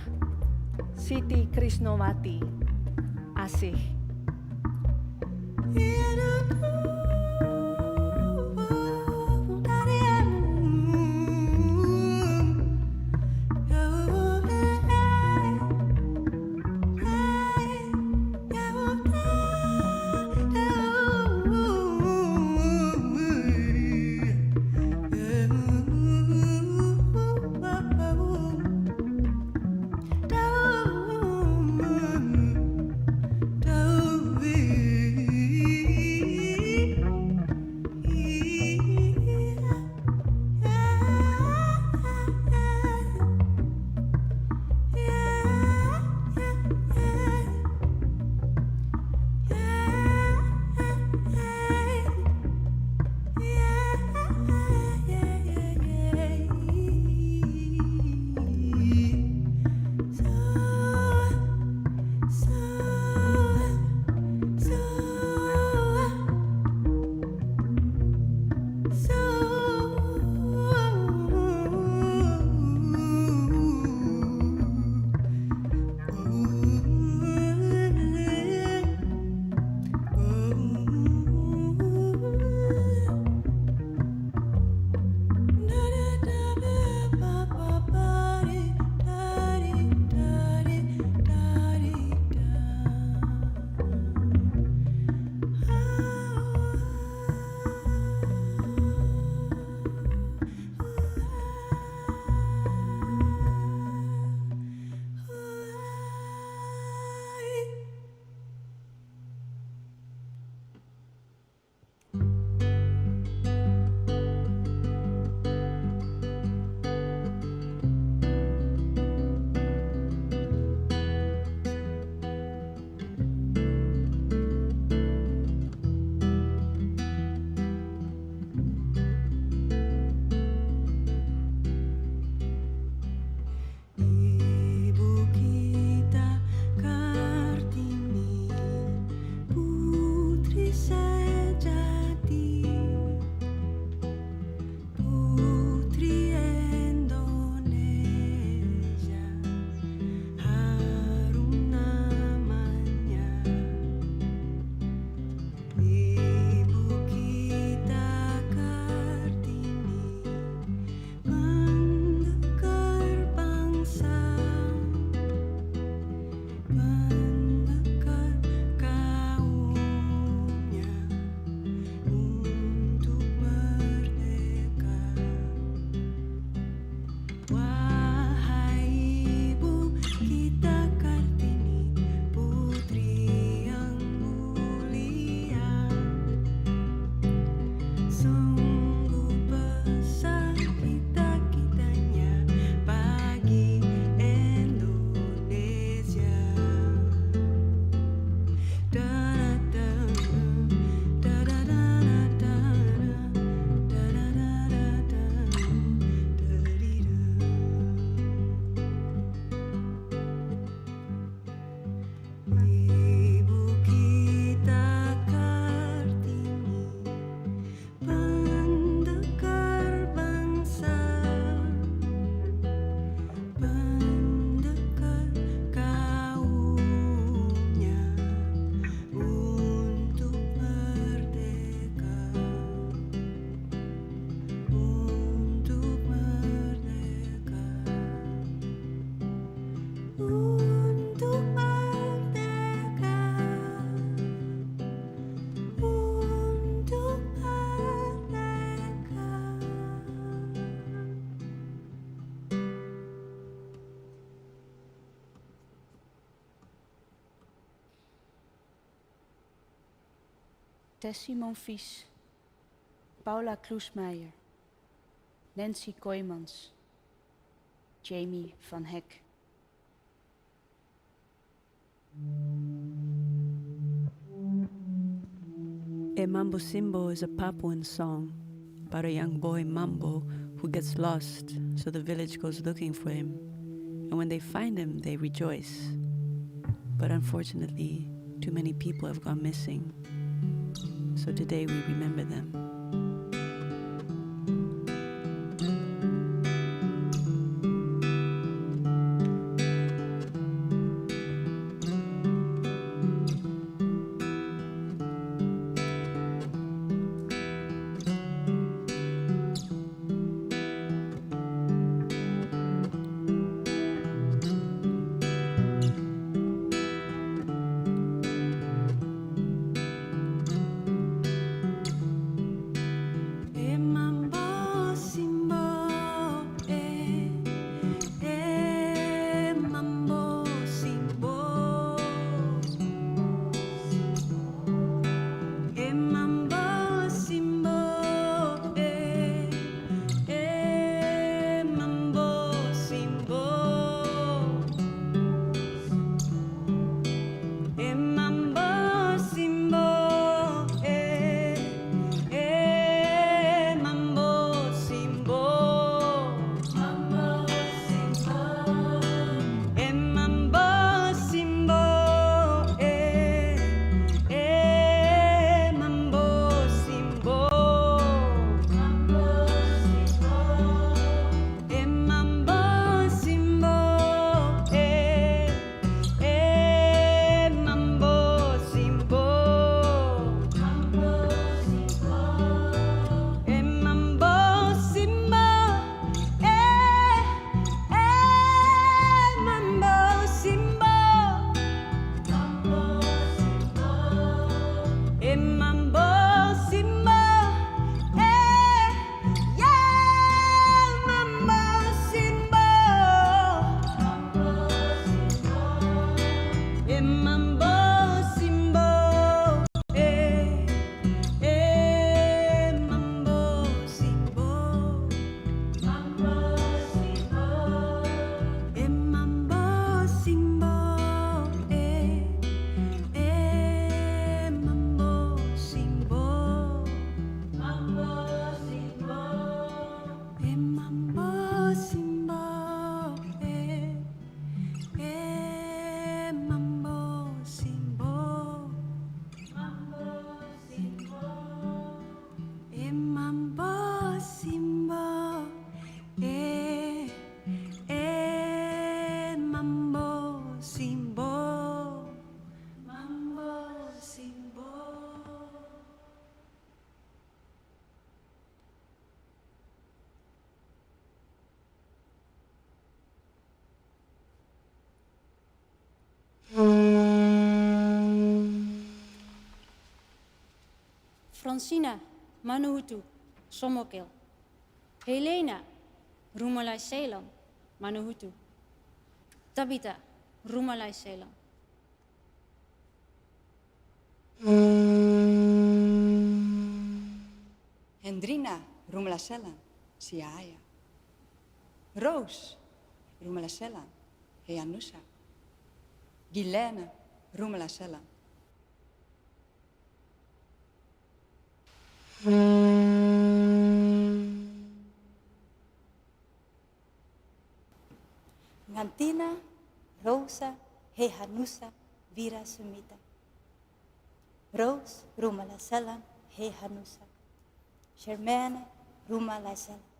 Siti Krishnawati, Asih. Tessie Monfils, Paula Kloesmeijer, Nancy Kooijmans, Jamie van Hek. A Mambo Simbo is a Papuan song about a young boy, Mambo, who gets lost, so the village goes looking for him. And when they find him, they rejoice. But unfortunately, too many people have gone missing. So today we remember them. Francina, Manuhutu, Somokil. Helena, Rumalai Ceylon, Manuhutu. Tabita, Rumalai Ceylon. Hendrina, Rumalaselan, Siaya. Roos, Rumalaselan, Heanusa. Guilaine, Rumalaselan. Ngantina, Rosa, Hehanusa, Vira Sumita. Roos, Rumalaselan, Hehanusa. Germaine, Rumalaselan.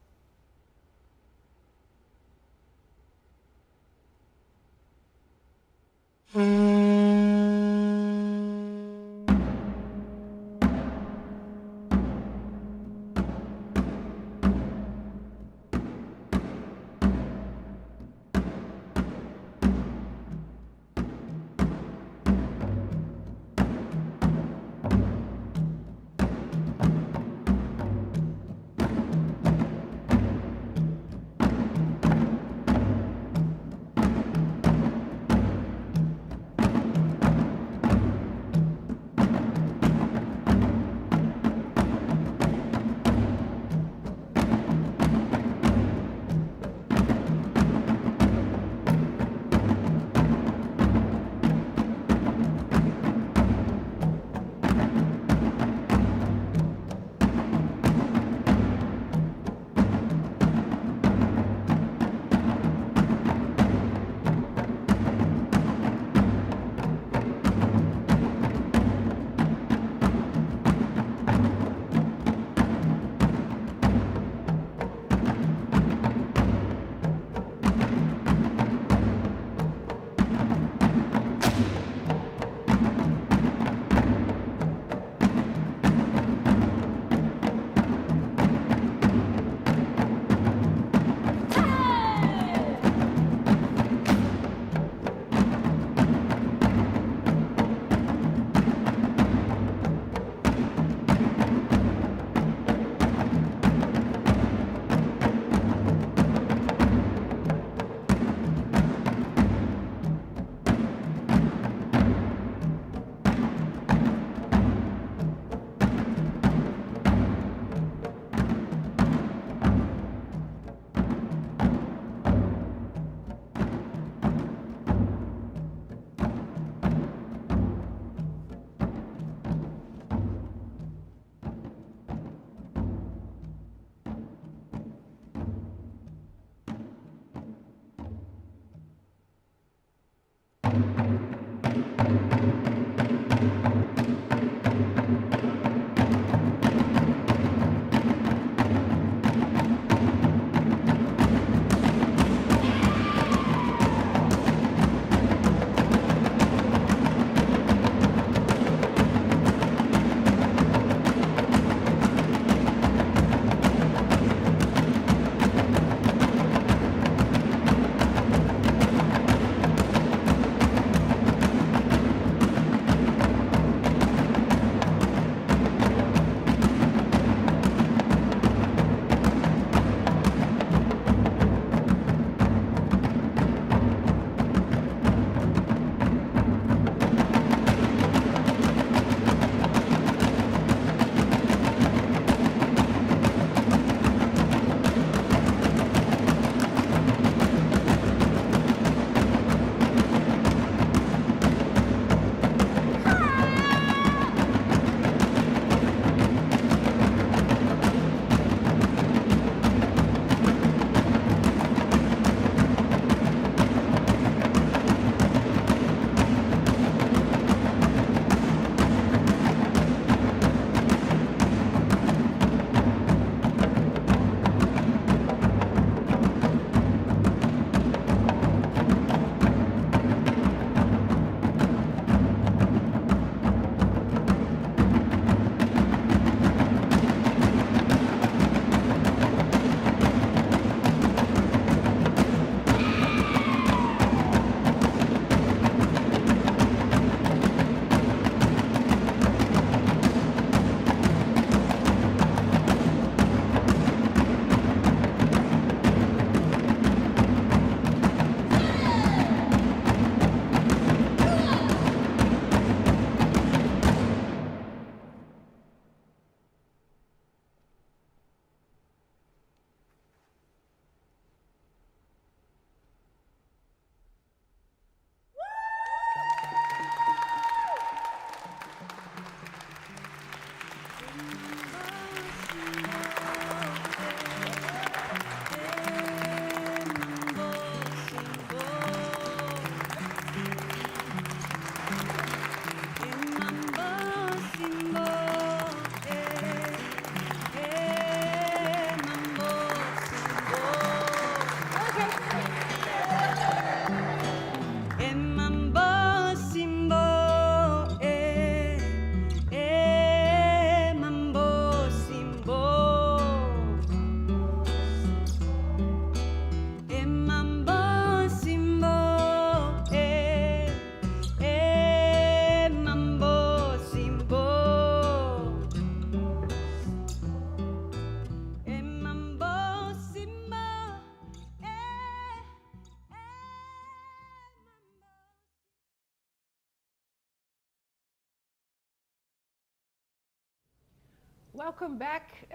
Welcome back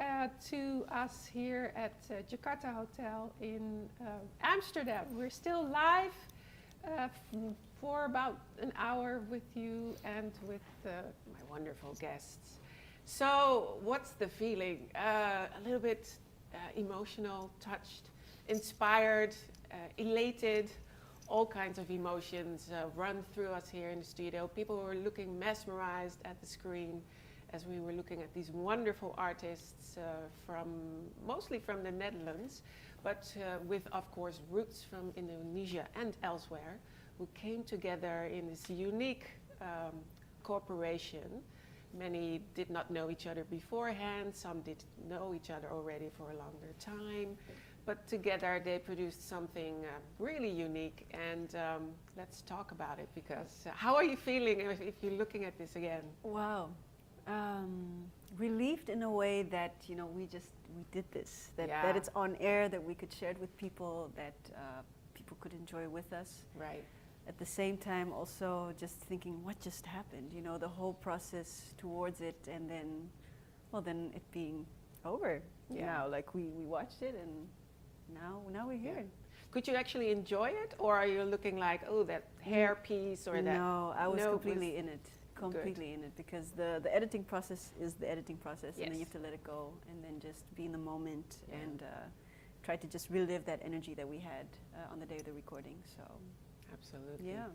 to us here at Jakarta Hotel in Amsterdam. We're still live for about an hour with you and with my wonderful guests. So, what's the feeling? A little bit emotional, touched, inspired, elated, all kinds of emotions run through us here in the studio. People were looking mesmerized at the screen as we were looking at these wonderful artists mostly from the Netherlands, but with, of course, roots from Indonesia and elsewhere, who came together in this unique cooperation. Many did not know each other beforehand, some did know each other already for a longer time, but together they produced something really unique, and let's talk about it, because how are you feeling if you're looking at this again? Wow. Relieved in a way that, you know, we did this, that it's on air, that we could share it with people, that people could enjoy with us. Right. At the same time, also just thinking, what just happened? You know, the whole process towards it, and then it being over. Yeah. Now, like we watched it, and now we're here. Could you actually enjoy it, or are you looking like, oh, that hair piece or that? No, I was No, completely in it. Completely in it, because the editing process is the editing process, and then you have to let it go, and then just be in the moment and try to just relive that energy that we had on the day of the recording. So, absolutely. Yeah.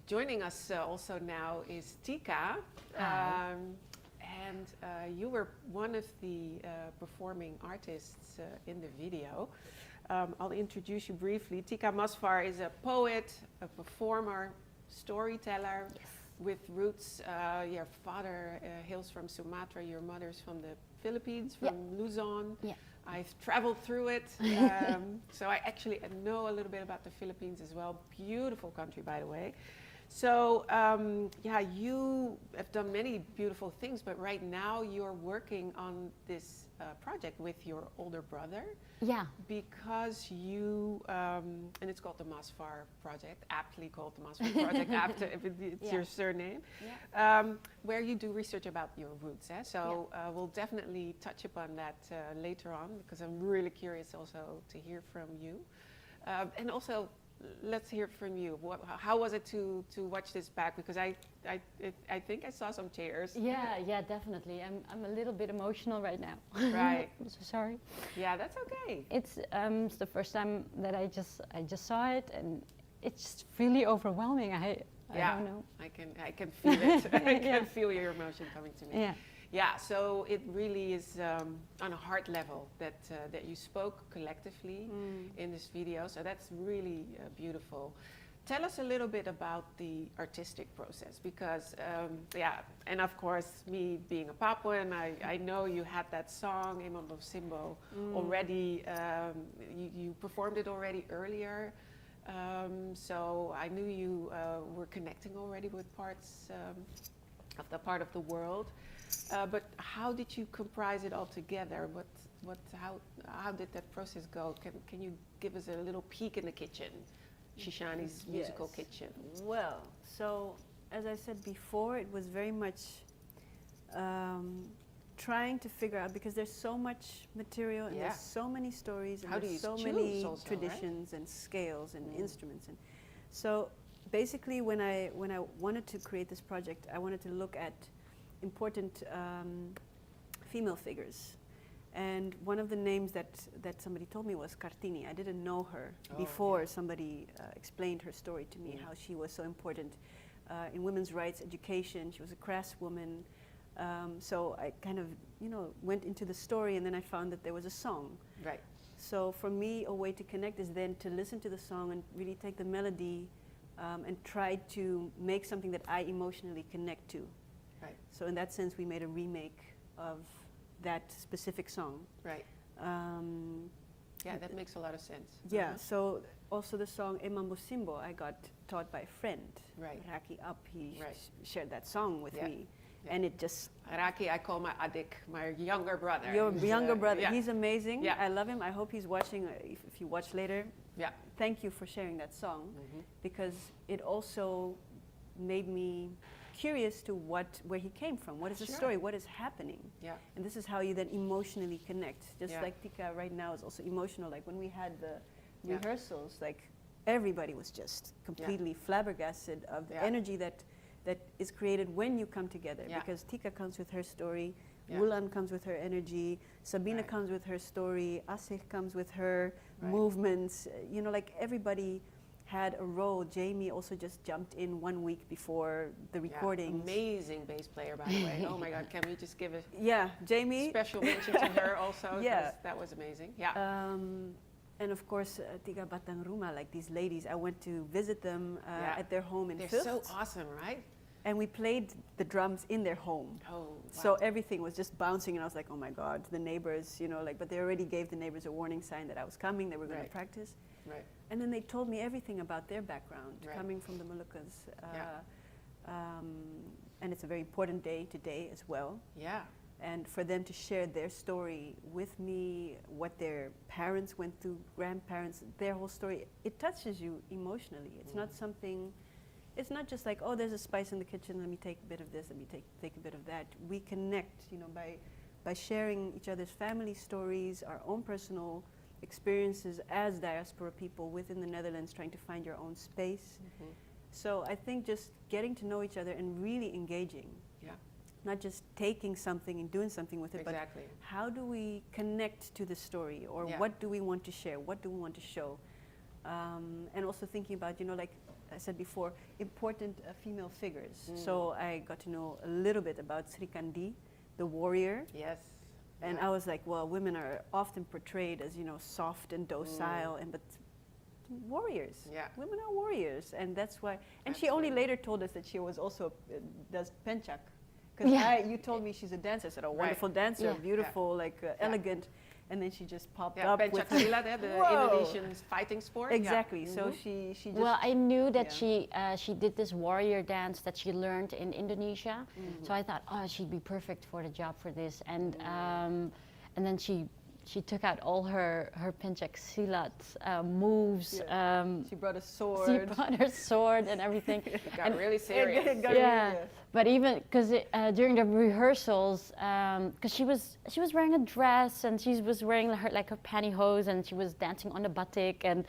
Joining us also now is Tieka, and you were one of the performing artists in the video. I'll introduce you briefly. Tieka Masfar is a poet, a performer, storyteller. Yes. With roots, your father hails from Sumatra, your mother's from the Philippines, from Luzon. Yeah. I've traveled through it, so I actually know a little bit about the Philippines as well. Beautiful country, by the way. So, you have done many beautiful things, but right now you're working on this project with your older brother. Yeah. Because you, and it's called the Masfar Project, aptly called the Masfar Project after it's your surname, where you do research about your roots. So we'll definitely touch upon that later on, because I'm really curious also to hear from you. And also, let's hear from you. How was it to watch this back? Because I think I saw some tears. Yeah, definitely. I'm a little bit emotional right now. Right. I'm so sorry. Yeah, that's okay. It's the first time that I just saw it, and it's just really overwhelming. I don't know. I can feel it. I can feel your emotion coming to me. Yeah. Yeah, so it really is on a heart level that you spoke collectively in this video. So that's really beautiful. Tell us a little bit about the artistic process, because and of course, me being a Papuan, I know you had that song Emambo Simbo already. You performed it already earlier. So I knew you were connecting already with parts of the part of the world. But how did you comprise it all together? How did that process go? Can you give us a little peek in the kitchen, Shishani's musical kitchen? Well, so as I said before, it was very much trying to figure out, because there's so much material and there's so many stories and there's so many traditions and scales and instruments, and so basically when I wanted to create this project, I wanted to look at important female figures, and one of the names that somebody told me was Kartini. I didn't know her before somebody explained her story to me, how she was so important in women's rights education. She was a craftswoman. So I kind of, went into the story, and then I found that there was a song. Right. So for me, a way to connect is then to listen to the song and really take the melody and try to make something that I emotionally connect to. Right. So in that sense, we made a remake of that specific song. Right. That makes a lot of sense. Yeah. So also the song Emambo Simbo, I got taught by a friend. Right. Raki Up, he shared that song with me. Yeah. And it just... Raki, I call my adik, my younger brother. Your younger brother. Yeah. He's amazing. Yeah. I love him. I hope he's watching. If you watch later, thank you for sharing that song, because it also made me curious to where he came from. What is the story? What is happening? Yeah. And this is how you then emotionally connect. Just Yeah. like Tieka right now is also emotional. Like when we had the Yeah. rehearsals, like everybody was just completely flabbergasted of the Yeah. energy that is created when you come together. Yeah. Because Tieka comes with her story, Yeah. Wulan comes with her energy, Sabine Right. comes with her story, Asih comes with her Right. movements. You know, like everybody had a role. Jamie also just jumped in 1 week before the Yeah, recordings. amazing bass player, by the way. Oh my God, can we just give a Yeah, Jamie. special mention to her also? 'Cause Yeah. that was amazing. Yeah. And of course, Tiga Batang Rumah, like these ladies, I went to visit them Yeah. at their home in They're Vught. so awesome, right? And we played the drums in their home. Oh, wow. So everything was just bouncing, and I was like, oh my God, the neighbors, you know, like, but they already gave the neighbors a warning sign that I was coming, they were going Right. to practice. Right. And then they told me everything about their background, Right. coming from the Moluccas. Yeah. And it's a very important day today as well. Yeah. And for them to share their story with me, what their parents went through, grandparents, their whole story, it touches you emotionally. It's not something, it's not just like, oh, there's a spice in the kitchen, let me take a bit of this, let me take a bit of that. We connect, you know, by sharing each other's family stories, our own personal experiences as diaspora people within the Netherlands, trying to find your own space. Mm-hmm. So I think just getting to know each other and really engaging. Yeah. Not just taking something and doing something with it, Exactly. but how do we connect to the story, or Yeah. what do we want to share, what do we want to show? And also thinking about, you know, like I said before, important female figures. So I got to know a little bit about Sri Kandi, the warrior. Yes. And I was like, well, women are often portrayed as, you know, soft and docile, and but warriors. Yeah. Women are warriors, and that's why. And she only later told us that she was also does penchak. Because Yeah. you told me she's a dancer. I said, oh, Right. wonderful dancer, Yeah. beautiful, like elegant. And then she just popped Yeah, up with pencak silat, the Whoa. Indonesian fighting sport. Exactly. Yeah. So Mhm. she just. Well, I knew that yeah. she did this warrior dance that she learned in Indonesia, so I thought, oh, she'd be perfect for the job for this, and then she took out all her pencak silat moves. Yeah. She brought a sword. She brought her sword and everything. It got And really serious. It got yeah, really, but even because during the rehearsals, because she was wearing a dress and she was wearing her pantyhose and she was dancing on the batik, and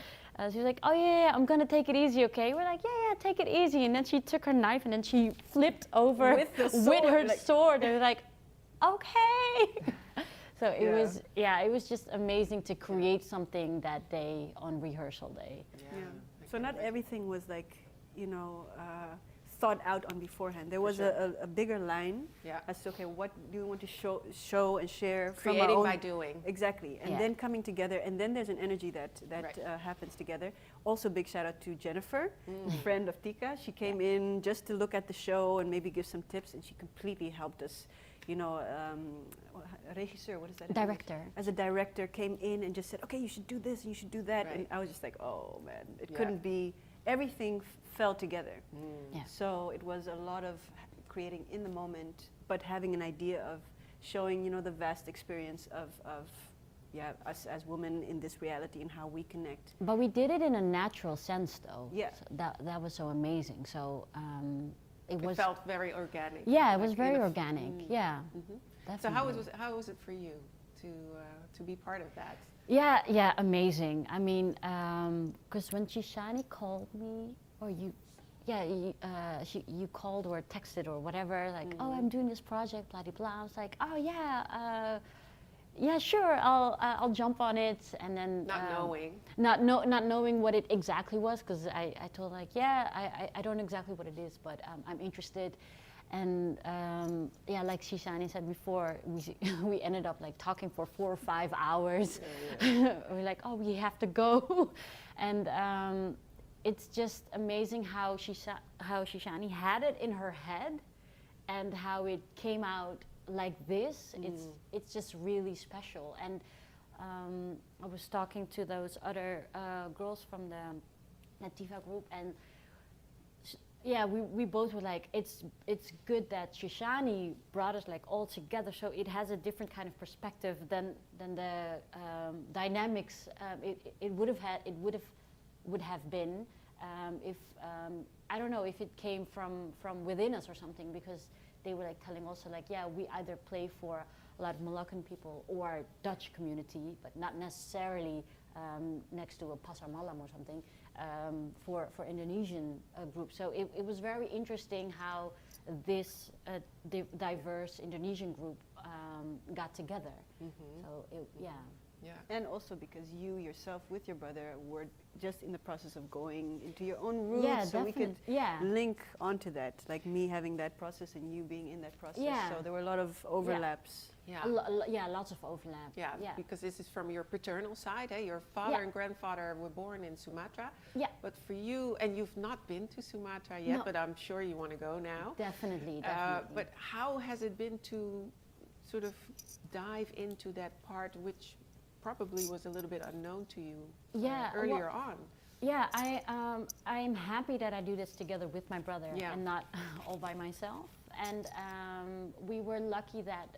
she was like, oh yeah, I'm gonna take it easy, okay? We're like, yeah, take it easy, and then she took her knife and then she flipped over With the with her sword, like- sword, and we're like, okay. So it Yeah. was just amazing to create something that day on rehearsal day. Yeah. Yeah. I So can not imagine. everything was like, you know, thought out on beforehand. There was sure. a bigger line Yeah. as to, okay, what do we want to show and share from our Creating own by doing. Exactly, and Yeah. then coming together, and then there's an energy that Right. happens together. Also, big shout out to Jennifer, friend of Tieka. She came in just to look at the show and maybe give some tips, and she completely helped us. You know, regisseur, what is that? in English? Director. As a director, came in and just said, okay, you should do this and you should do that, and Right. I was just like, oh man, it Yeah. couldn't be. Everything fell together. Yeah. So it was a lot of creating in the moment, but having an idea of showing, you know, the vast experience of us as women in this reality and how we connect. But we did it in a natural sense, though. Yeah. So that was so amazing. So it It was. felt very organic. Yeah, it was like very in a organic. Yeah. So how definitely. was it for you to be part of that? Yeah, amazing. I mean, because when Shishani called me, or you called or texted or whatever, like, oh, I'm doing this project, blah, blah, blah. I was like, oh yeah, sure, I'll jump on it, and then Not knowing. not knowing what it exactly was, because I told like, I don't know exactly what it is, but I'm interested. And like Shishani said before, we ended up like talking for 4 or 5 hours. We're like, oh, we have to go, and it's just amazing how Shishani had it in her head, and how it came out like this. It's just really special. And I was talking to those other girls from the Nativa group, and we both were like, it's good that Shishani brought us like all together, so it has a different kind of perspective than the dynamics it would have been if I don't know if it came from within us or something, because they were like telling also like, yeah, we either play for a lot of Molokkan people or Dutch community, but not necessarily next to a pasar malam or something for Indonesian groups. So it was very interesting how this diverse Indonesian group got together. So yeah. Yeah. And also because you yourself with your brother were just in the process of going into your own roots, Yeah, so we could yeah. link onto that, like me having that process and you being in that process. Yeah. So there were a lot of overlaps. Yeah. Yeah, lots of overlap. Yeah, Yeah. because this is from your paternal side. Eh? Your father Yeah. and grandfather were born in Sumatra. Yeah. But for you, and you've not been to Sumatra yet, No. but I'm sure you want to go now. Definitely. But how has it been to sort of dive into that part which probably was a little bit unknown to you earlier on? Yeah, I'm happy that I do this together with my brother and not all by myself. And we were lucky that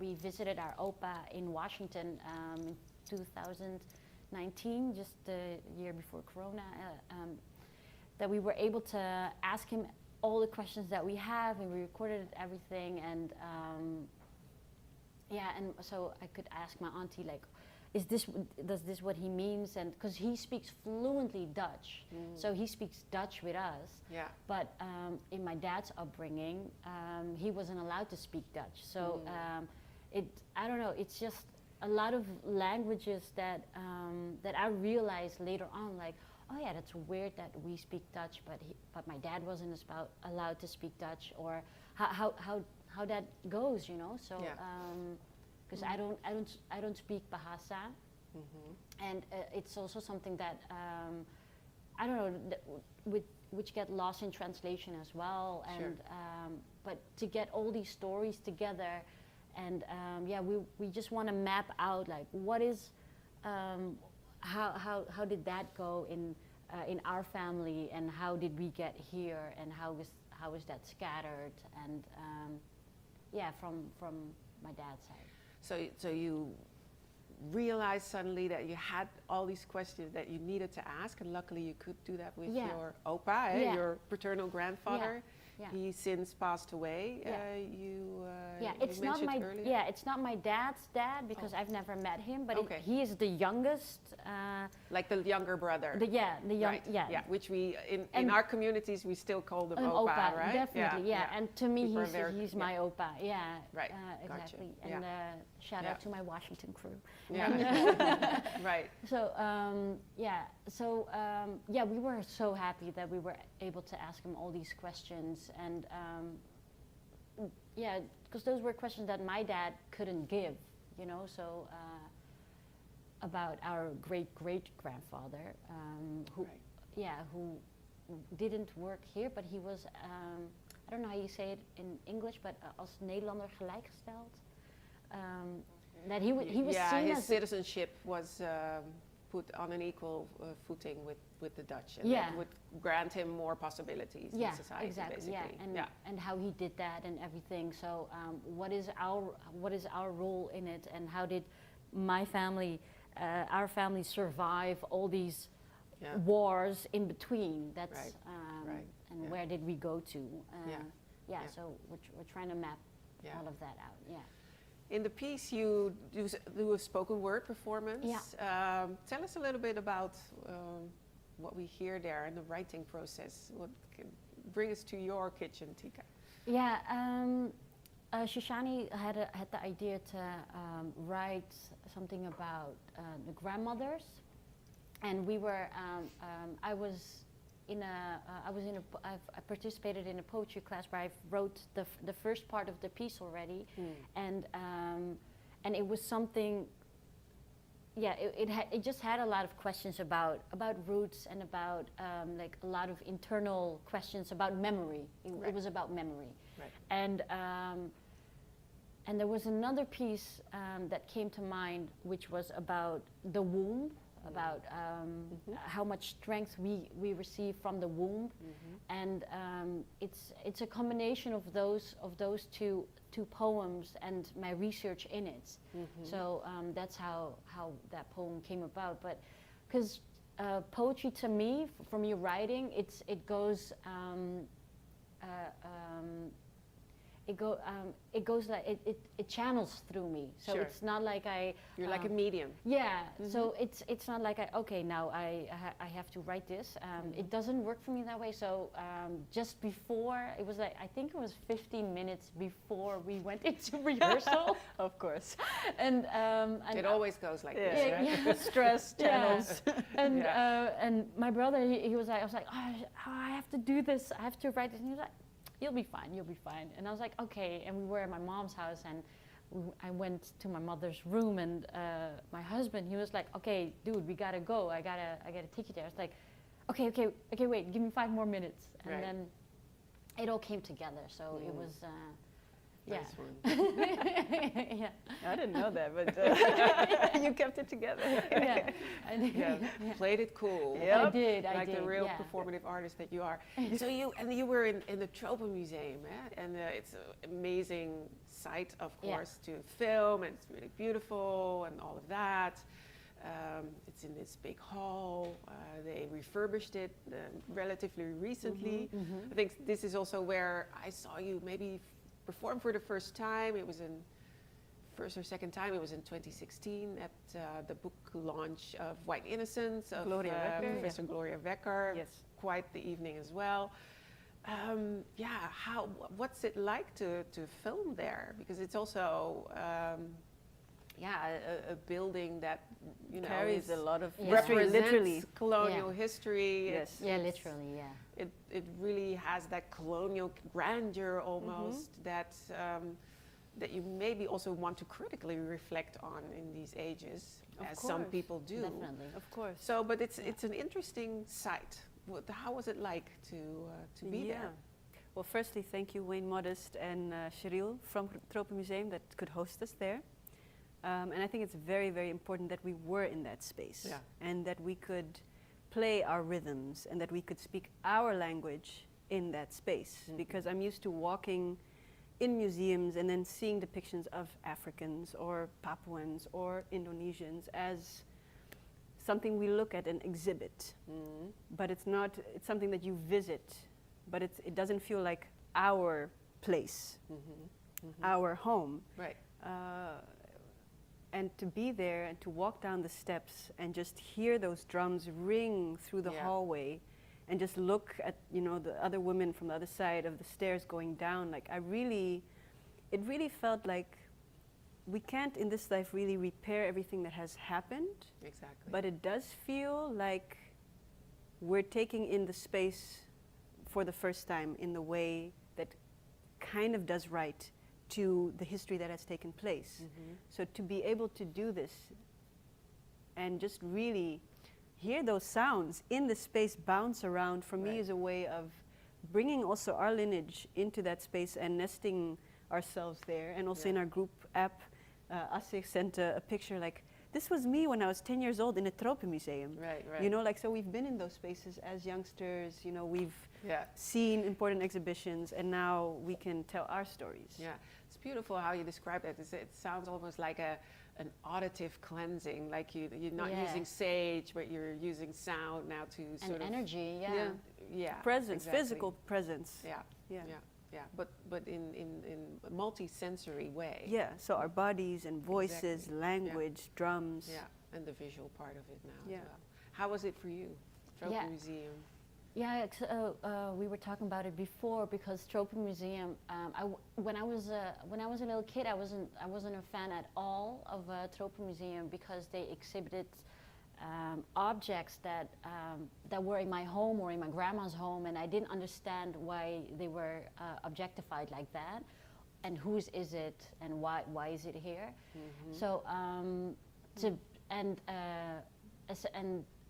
we visited our opa in Washington in 2019, just the year before Corona, that we were able to ask him all the questions that we have, and we recorded everything. And and so I could ask my auntie, like, does this what he means? And because he speaks fluently Dutch, so he speaks Dutch with us. Yeah. But in my dad's upbringing, he wasn't allowed to speak Dutch. So I don't know. It's just a lot of languages that I realized later on, like, oh yeah, that's weird that we speak Dutch, but my dad wasn't allowed to speak Dutch, or how that goes, you know. So. Because I don't speak Bahasa, and it's also something that I don't know, which get lost in translation as well. And but to get all these stories together, and we just want to map out like what is how did that go in our family, and how did we get here, and how is that scattered, and from my dad's side. So you realized suddenly that you had all these questions that you needed to ask, and luckily you could do that with your opa, your paternal grandfather. Yeah. He since passed away. It's not my earlier. It's not my dad's dad, because I've never met him, but he is the youngest. Like the younger brother. The young. Right. Which we in our communities we still call them opa, right? Definitely. Yeah. And to me, he's my opa. Yeah. Right. Exactly. Gotcha. And shout out to my Washington crew. Yeah. Right. So we were so happy that we were able to ask him all these questions, and because those were questions that my dad couldn't give, you know. So about our great grandfather, who didn't work here, but he was I don't know how you say it in English, but als Nederlander gelijkgesteld. That he was seen his as citizenship was put on an equal footing with the Dutch, and that would grant him more possibilities in society. Exactly. Basically. And how he did that and everything. So what is our role in it, and how did my family, our family, survive all these wars in between? That's and where did we go to? So we're trying to map all of that out. Yeah. In the piece, you do a spoken word performance. Yeah. Tell us a little bit about what we hear there in the writing process. What can bring us to your kitchen, Tieka? Yeah, Shishani had the idea to write something about the grandmothers, and we were. I participated in a poetry class where I wrote the first part of the piece already, and it was something. Yeah, it just had a lot of questions about roots, and about like a lot of internal questions about memory. It was about memory, and there was another piece that came to mind, which was about the womb. About how much strength we receive from the womb, and it's a combination of those two poems and my research in it. So that's how that poem came about. But because poetry to me, from you writing, it goes it goes like it channels through me. So Sure. it's not like You're like a medium. yeah. So it's not like okay, now I have to write this. It doesn't work for me that way. So just before, it was like, I think it was 15 minutes before we went into rehearsal. Of course. and It always goes like this, Yeah, right? yeah. Stress channels. And my brother, he was like, I was like, oh, I have to do this. I have to write this. And he was like, you'll be fine, you'll be fine. And I was like, okay. And we were at my mom's house, and I went to my mother's room, and my husband, he was like, okay, dude, we gotta go. I gotta take you there. I was like, okay, wait, give me 5 more minutes. And Right. then it all came together. So it was, yeah. Nice one. Yeah. I didn't know that, but you kept it together. Yeah. Yeah. Played it cool. I did. Like the real yeah. performative artist that you are. So you were in the Tropen Museum, eh? And it's an amazing site, of Yeah. course, to film, and it's really beautiful and all of that. It's in this big hall. They refurbished it relatively recently. I think this is also where I saw you maybe perform for the first time. It was in first or second time. It was in 2016 at the book launch of White Innocence of Gloria Wekker, Professor Gloria Wekker. Yes. Quite the evening as well. What's it like to film there? Because it's also a building that Carries a lot of Yeah. history, represents literally. colonial Yeah. history. Yes. Yeah, literally, yeah. It really has that colonial grandeur almost that that you maybe also want to critically reflect on in these ages, Of as some course. people do. Definitely. Of course. So, but it's an interesting site. How was it like to be there? Well, firstly, thank you, Wayne Modest and Cheryl from Tropen Museum that could host us there. And I think it's very, very important that we were in that space, Yeah. and that we could play our rhythms, and that we could speak our language in that space. Because I'm used to walking in museums and then seeing depictions of Africans or Papuans or Indonesians as something we look at and exhibit. But it's not, it's something that you visit, but it doesn't feel like our place, our home. Right. And to be there and to walk down the steps and just hear those drums ring through the Yeah. hallway, and just look at the other women from the other side of the stairs going down, like it really felt like we can't in this life really repair everything that has happened, Exactly. but it does feel like we're taking in the space for the first time in the way that kind of does right to the history that has taken place. So to be able to do this and just really hear those sounds in the space bounce around, for me, Right. is a way of bringing also our lineage into that space and nesting ourselves there. And also in our group app, Asik sent a picture like, this was me when I was 10 years old in a Tropen Museum. Right, right. Like, so we've been in those spaces as youngsters, we've Yeah. seen important exhibitions, and now we can tell our stories. Yeah, it's beautiful how you describe it. It sounds almost like an auditive cleansing, like you're not Yeah. using sage, but you're using sound now to sort And of energy, yeah. Yeah. yeah, Presence, exactly. physical presence. Yeah, Yeah. yeah, yeah. But in a multi-sensory way. Yeah, so our bodies and voices, Exactly. language, drums. Yeah, and the visual part of it now Yeah. as well. How was it for you, Tropen Yeah. Museum? Yeah, we were talking about it before, because Tropen Museum. When I was a little kid, I wasn't a fan at all of Tropen Museum, because they exhibited objects that were in my home or in my grandma's home, and I didn't understand why they were objectified like that, and whose is it, and why is it here? So and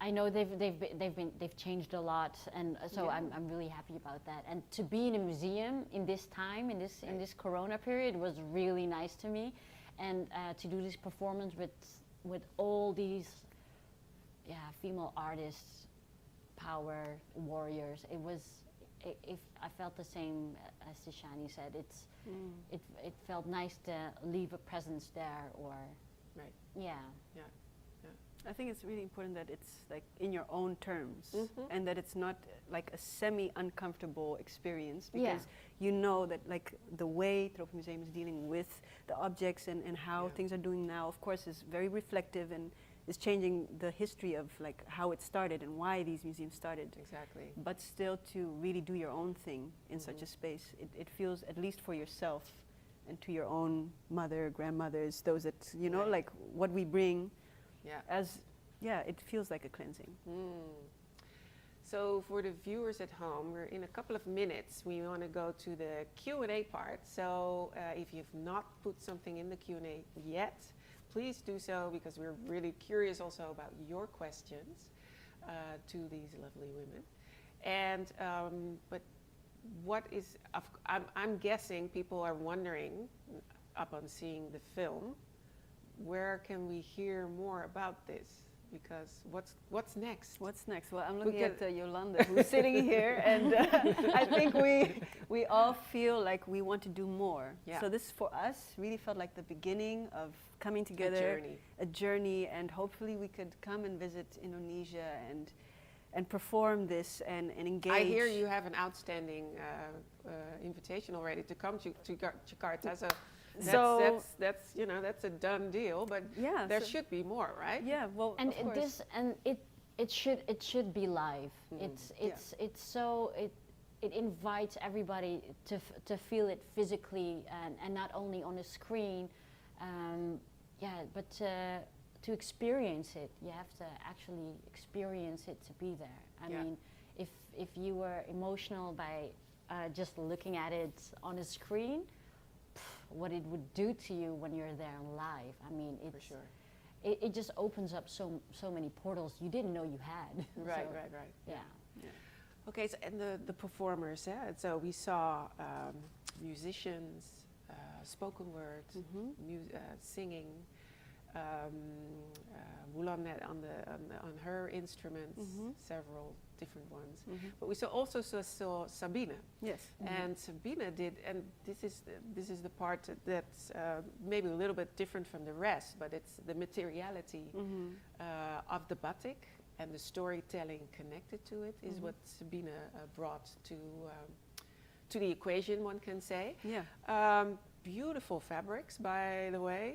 I know they've changed a lot, and so Yeah. I'm really happy about that. And to be in a museum in this time, in this Corona period, was really nice to me, and to do this performance with all these female artists, power warriors. I felt the same as Shishani said. It felt nice to leave a presence there, or Right. yeah. I think it's really important that it's like in your own terms, and that it's not like a semi-uncomfortable experience, because you know that like the way Tropenmuseum is dealing with the objects and how things are doing now, of course, is very reflective and is changing the history of like how it started and why these museums started. Exactly. But still to really do your own thing in such a space, it feels, at least for yourself and to your own mother, grandmothers, those that, you know, like what we bring as, it feels like a cleansing. So for the viewers at home, we're in a couple of minutes. We want to go to the Q&A part. So if you've not put something in the Q&A yet, please do so, because we're really curious also about your questions to these lovely women. And but what is, I'm guessing people are wondering, upon seeing the film, where can we hear more about this? Because what's next? What's next? Well, I'm looking at Yolande, who's sitting here, and I think we all feel like we want to do more. Yeah. So this, for us, really felt like the beginning of coming together, a journey, and hopefully we could come and visit Indonesia and perform this and engage. I hear you have an outstanding invitation already to come to Jakarta. So that's you know, that's a done deal. But there should be more, right? Yeah. Well, and of course. it should be live. It's so it invites everybody to feel it physically and not only on a screen. But to experience it, you have to actually experience it to be there. I mean, if you were emotional by just looking at it on a screen, what it would do to you when you're there live. I mean, it's, for sure. It just opens up so many portals you didn't know you had. Right. Yeah. Okay, so, and the performers, so we saw musicians, spoken word, singing, Yolande on her instruments, several different ones. But we also saw Sabine. Yes. And Sabine did, and this is the part that's maybe a little bit different from the rest, but it's the materiality of the batik and the storytelling connected to it is what Sabine brought to the equation, one can say. Yeah. Beautiful fabrics, by the way.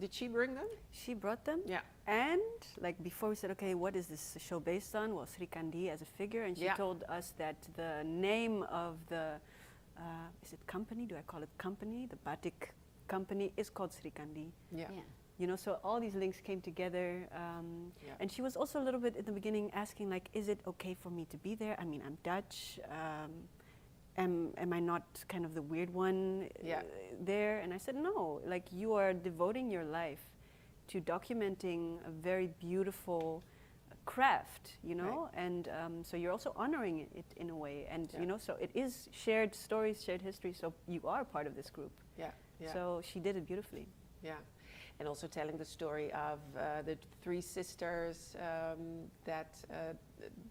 Did she bring them? She brought them. Yeah. And like before we said, okay, what is this show based on? Well, Sri Kandi as a figure, and she told us that the name of the, is it company? Do I call it company? The batik company is called Sri Kandi. Yeah. You know, so all these links came together. And she was also a little bit at the beginning asking, like, is it okay for me to be there? I mean, I'm Dutch. Am I not kind of the weird one there? And I said, no, like you are devoting your life to documenting a very beautiful craft, you know, and so you're also honoring it in a way. And, you know, so it is shared stories, shared history, so you are part of this group. So she did it beautifully. Yeah. And also telling the story of the three sisters that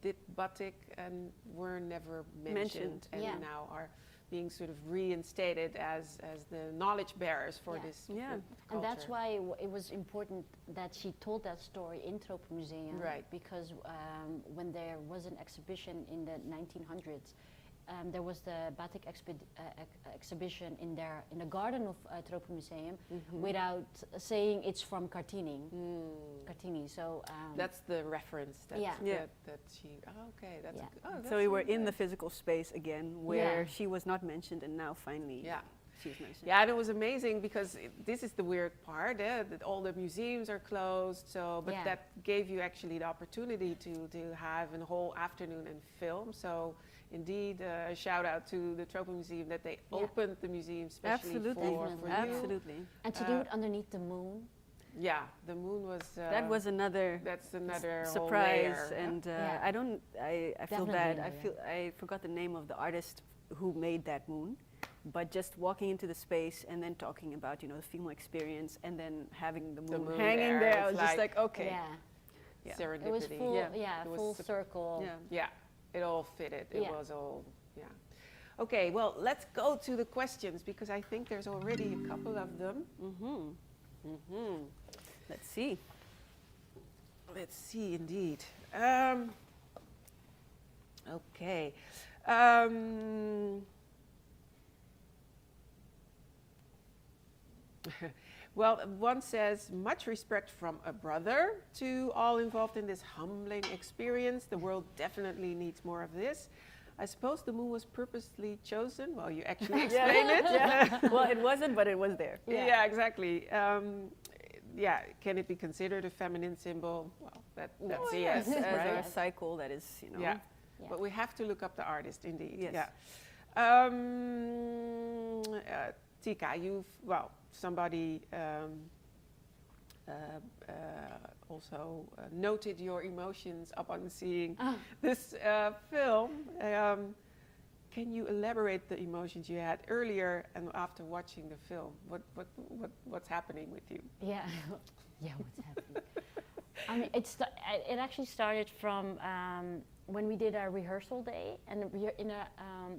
did batik and were never mentioned. And now are being sort of reinstated as the knowledge bearers for this culture. And that's why it was important that she told that story in Tropenmuseum. Right. Because when there was an exhibition in the 1900s, there was the batik exhibition in the garden of Tropenmuseum without saying it's from Kartini. Kartini. So that's the reference that she. Oh, okay, that's so we were in the physical space again, where she was not mentioned, and now finally. She's mentioned. Yeah, and it was amazing because this is the weird part, that all the museums are closed. So, but that gave you actually the opportunity to have a whole afternoon and film. So. Indeed, a shout out to the Tropenmuseum that they opened the museum especially for you. Absolutely. And to do it underneath the moon. Yeah, the moon was. That was another. That's another surprise, whole layer. And I feel bad. I forgot the name of the artist who made that moon, but just walking into the space and then talking about the female experience and then having the moon hanging there, I was just like okay. Yeah. Serendipity. It was full, full circle. Yeah. It all fitted. It was all, Okay, well, let's go to the questions because I think there's already a couple of them. Let's see. Let's see, indeed. Okay. Well, one says, much respect from a brother to all involved in this humbling experience. The world definitely needs more of this. I suppose the moon was purposely chosen. Well, you actually explained it. Yeah. Well, it wasn't, but it was there. Yeah, exactly. Yeah, can it be considered a feminine symbol? Well, that's a yes, As right? a cycle that is, you know. Yeah. Yeah. But we have to look up the artist, indeed. Yes. Yeah. Tieka, somebody also noted your emotions upon seeing this film. Can you elaborate the emotions you had earlier and after watching the film? What's happening with you? Yeah, yeah. What's happening? I mean, it actually started from when we did our rehearsal day, and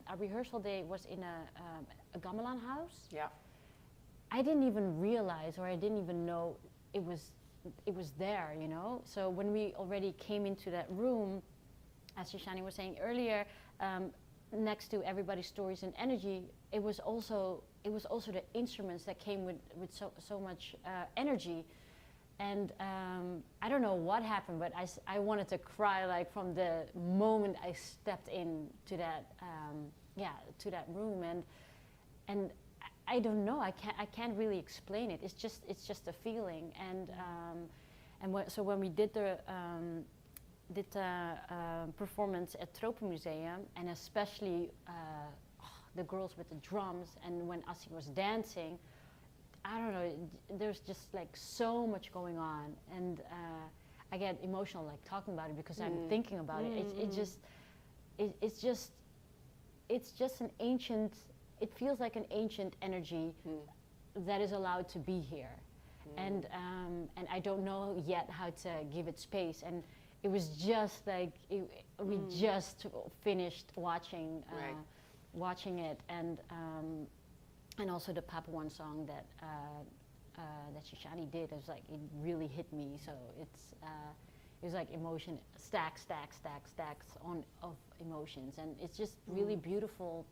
our rehearsal day was in a gamelan house. Yeah. I didn't even realize, or I didn't even know it was there, you know. So when we already came into that room, as Shishani was saying earlier, next to everybody's stories and energy, it was also the instruments that came with so much energy. And I don't know what happened, but I wanted to cry, like, from the moment I stepped into that to that room, and I don't know, I can't really explain it. It's just a feeling, so when we did the performance at Tropenmuseum, and especially the girls with the drums, and when Assi was dancing, I don't know, there's just like so much going on, and I get emotional like talking about it because I'm thinking about it. It's just an ancient. It feels like an ancient energy that is allowed to be here, and I don't know yet how to give it space. And it was just like we just finished watching it, and also the Papuan song that Shishani did. It was like, it really hit me. So it was like emotion stacks of emotions, and it's just really beautiful.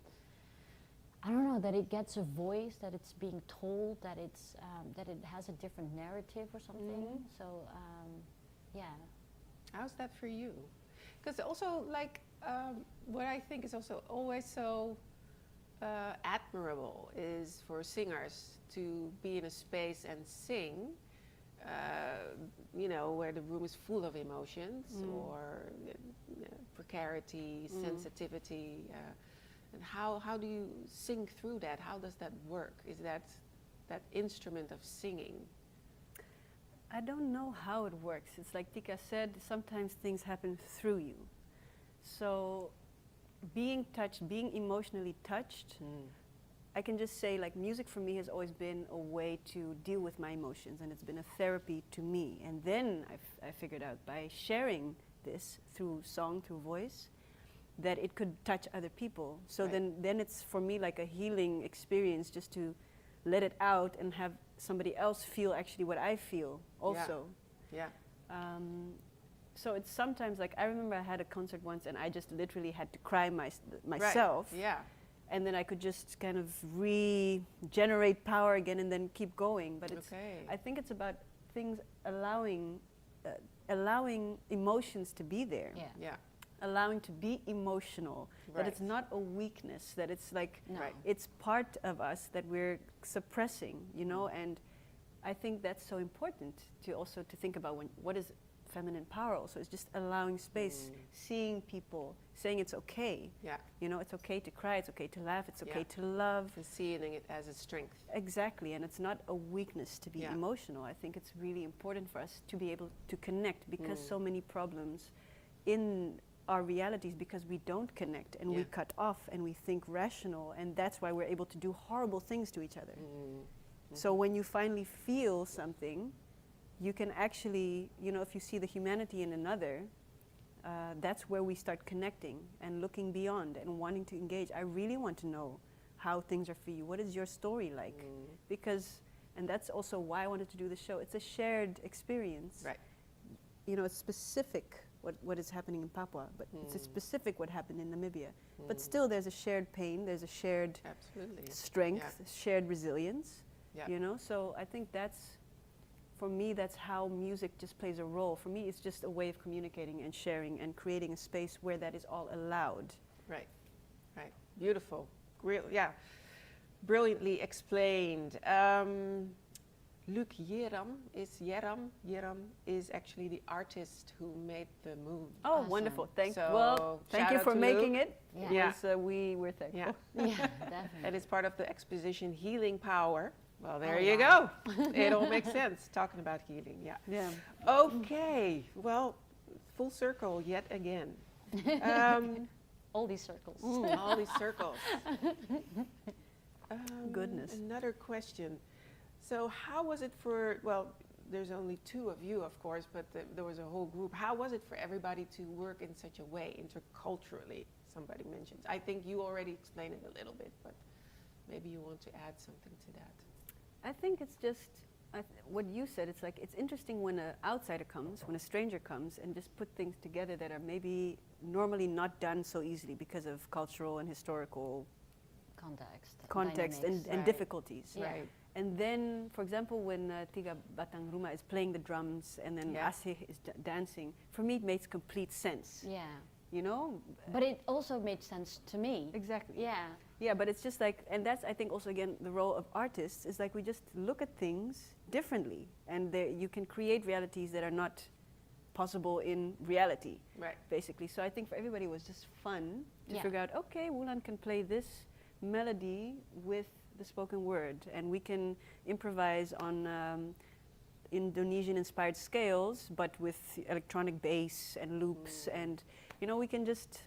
I don't know, that it gets a voice, that it's being told, that it's that it has a different narrative or something. So yeah. How's that for you? Because also, like, what I think is also always so admirable is for singers to be in a space and sing, you know, where the room is full of emotions or precarity, sensitivity. And how do you sing through that? How does that work? Is that instrument of singing? I don't know how it works. It's like Tieka said, sometimes things happen through you. So being touched, being emotionally touched, I can just say, like, music for me has always been a way to deal with my emotions, and it's been a therapy to me. And then I figured out, by sharing this through song, through voice, that it could touch other people. So then it's for me like a healing experience, just to let it out and have somebody else feel actually what I feel also. Yeah. So it's sometimes like, I remember I had a concert once and I just literally had to cry myself. Right. Yeah. And then I could just kind of regenerate power again and then keep going. But it's, I think it's about things allowing emotions to be there. Yeah. Yeah. Allowing to be emotional, that it's not a weakness, that it's like, it's part of us that we're suppressing, you know. And I think that's so important to also to think about what is feminine power also. It's just allowing space, seeing people, saying it's okay. Yeah. You know, it's okay to cry, it's okay to laugh, it's okay to love. And seeing it as a strength. Exactly, and it's not a weakness to be emotional. I think it's really important for us to be able to connect, because so many problems in our realities, because we don't connect and we cut off and we think rational, and that's why we're able to do horrible things to each other. So when you finally feel something, you can actually, you know, if you see the humanity in another, that's where we start connecting and looking beyond and wanting to engage. I really want to know how things are for you. What is your story like? Because, and that's also why I wanted to do the show. It's a shared experience. Right. you know, it's specific what is happening in Papua, but it's a specific what happened in Namibia. But still, there's a shared pain, there's a shared strength, shared resilience. You know, so I think that's, for me, that's how music just plays a role. For me, it's just a way of communicating and sharing and creating a space where that is all allowed. Right, right. Beautiful. Yeah, brilliantly explained. Luc Yeram is actually the artist who made the movie. Oh, Awesome. Wonderful. Thank you for making it. Yeah. Yes, we were thankful. Yeah. Yeah, definitely. And it's part of the exposition Healing Power. Well, there Oh, you wow. go. It all makes sense, talking about healing, yeah. Yeah. Okay, well, full circle yet again. All these circles. All these circles. Goodness. Another question. So how was it for, well, there's only two of you, of course, but there was a whole group. How was it for everybody to work in such a way, interculturally, somebody mentioned? I think you already explained it a little bit, but maybe you want to add something to that. I think it's just what you said. It's like, it's interesting when an outsider comes, when a stranger comes, and just put things together that are maybe normally not done so easily because of cultural and historical context and difficulties. Yeah. Right. And then, for example, when Tiga Batang Rumah is playing the drums and then Asih is dancing, for me it makes complete sense. Yeah. You know? But it also made sense to me. Exactly. Yeah. Yeah, but it's just like, and that's, I think, also again the role of artists is like we just look at things differently, and you can create realities that are not possible in reality. Right. Basically. So I think for everybody it was just fun to Yeah. figure out, okay, Wulan can play this melody with the spoken word, and we can improvise on Indonesian-inspired scales, but with electronic bass and loops, and you know, we can just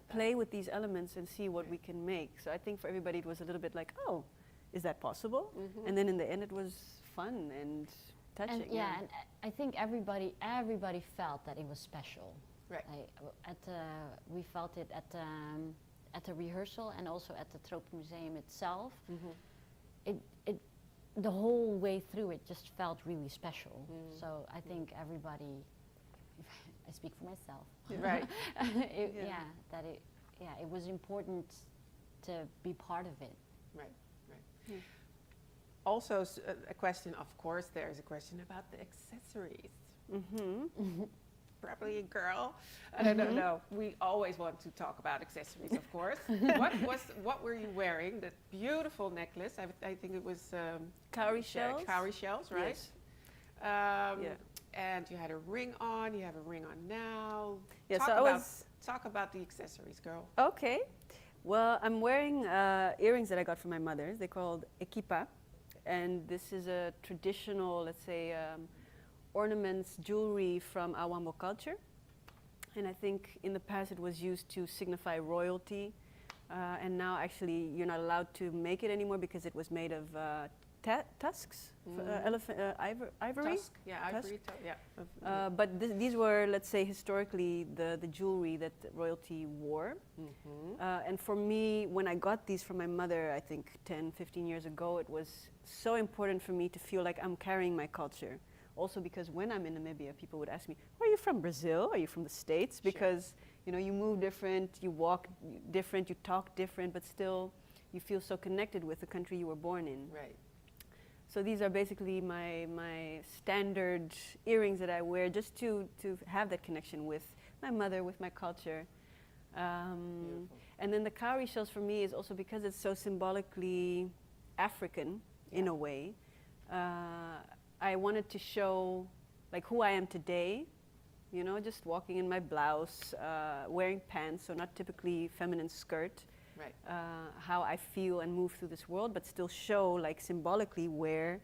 play with these elements and see what we can make. So I think for everybody it was a little bit like, oh, is that possible? And then in the end it was fun and touching. And and I think everybody felt that it was special. Right. We felt it at the rehearsal and also at the Tropen Museum itself. The whole way through it just felt really special. So I think everybody, I speak for myself. Right. It was important to be part of it. Right, right. Also, a question, of course, there's a question about the accessories. Probably a girl. I don't know. We always want to talk about accessories, of course. What were you wearing? That beautiful necklace. I think it was cowrie shells. Cowrie shells, right? Yes. And you had a ring on. You have a ring on now. Yeah, Talk about the accessories, girl. Okay. Well, I'm wearing earrings that I got from my mother. They're called equipa, and this is a traditional, let's say, ornaments, jewelry from Awambo culture. And I think in the past it was used to signify royalty, and now actually you're not allowed to make it anymore because it was made of tusks, elephant, ivory. Tusk, yeah, ivory. But these were, let's say, historically the jewelry that royalty wore. And for me, when I got these from my mother, I think 10, 15 years ago, it was so important for me to feel like I'm carrying my culture. Also because when I'm in Namibia, people would ask me, "Are you from Brazil? Are you from the States?" Because you know, you move different, you walk different, you talk different, but still you feel so connected with the country you were born in. Right. So these are basically my standard earrings that I wear just to have that connection with my mother, with my culture. And then the cowrie shells for me is also because it's so symbolically African in a way. I wanted to show like who I am today, you know, just walking in my blouse, wearing pants, so not typically feminine skirt. Right. How I feel and move through this world, but still show like symbolically where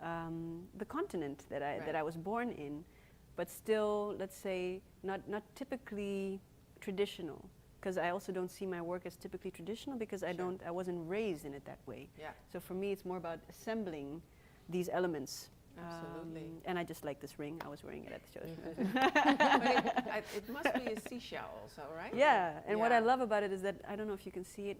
the continent that I was born in, but still, let's say, not typically traditional, because I also don't see my work as typically traditional because I wasn't raised in it that way. Yeah. So for me, it's more about assembling these elements Absolutely. And I just like this ring. I was wearing it at the show. But it must be a seashell also, right? Yeah, and what I Yeah. love about it is that, I don't know if you can see it,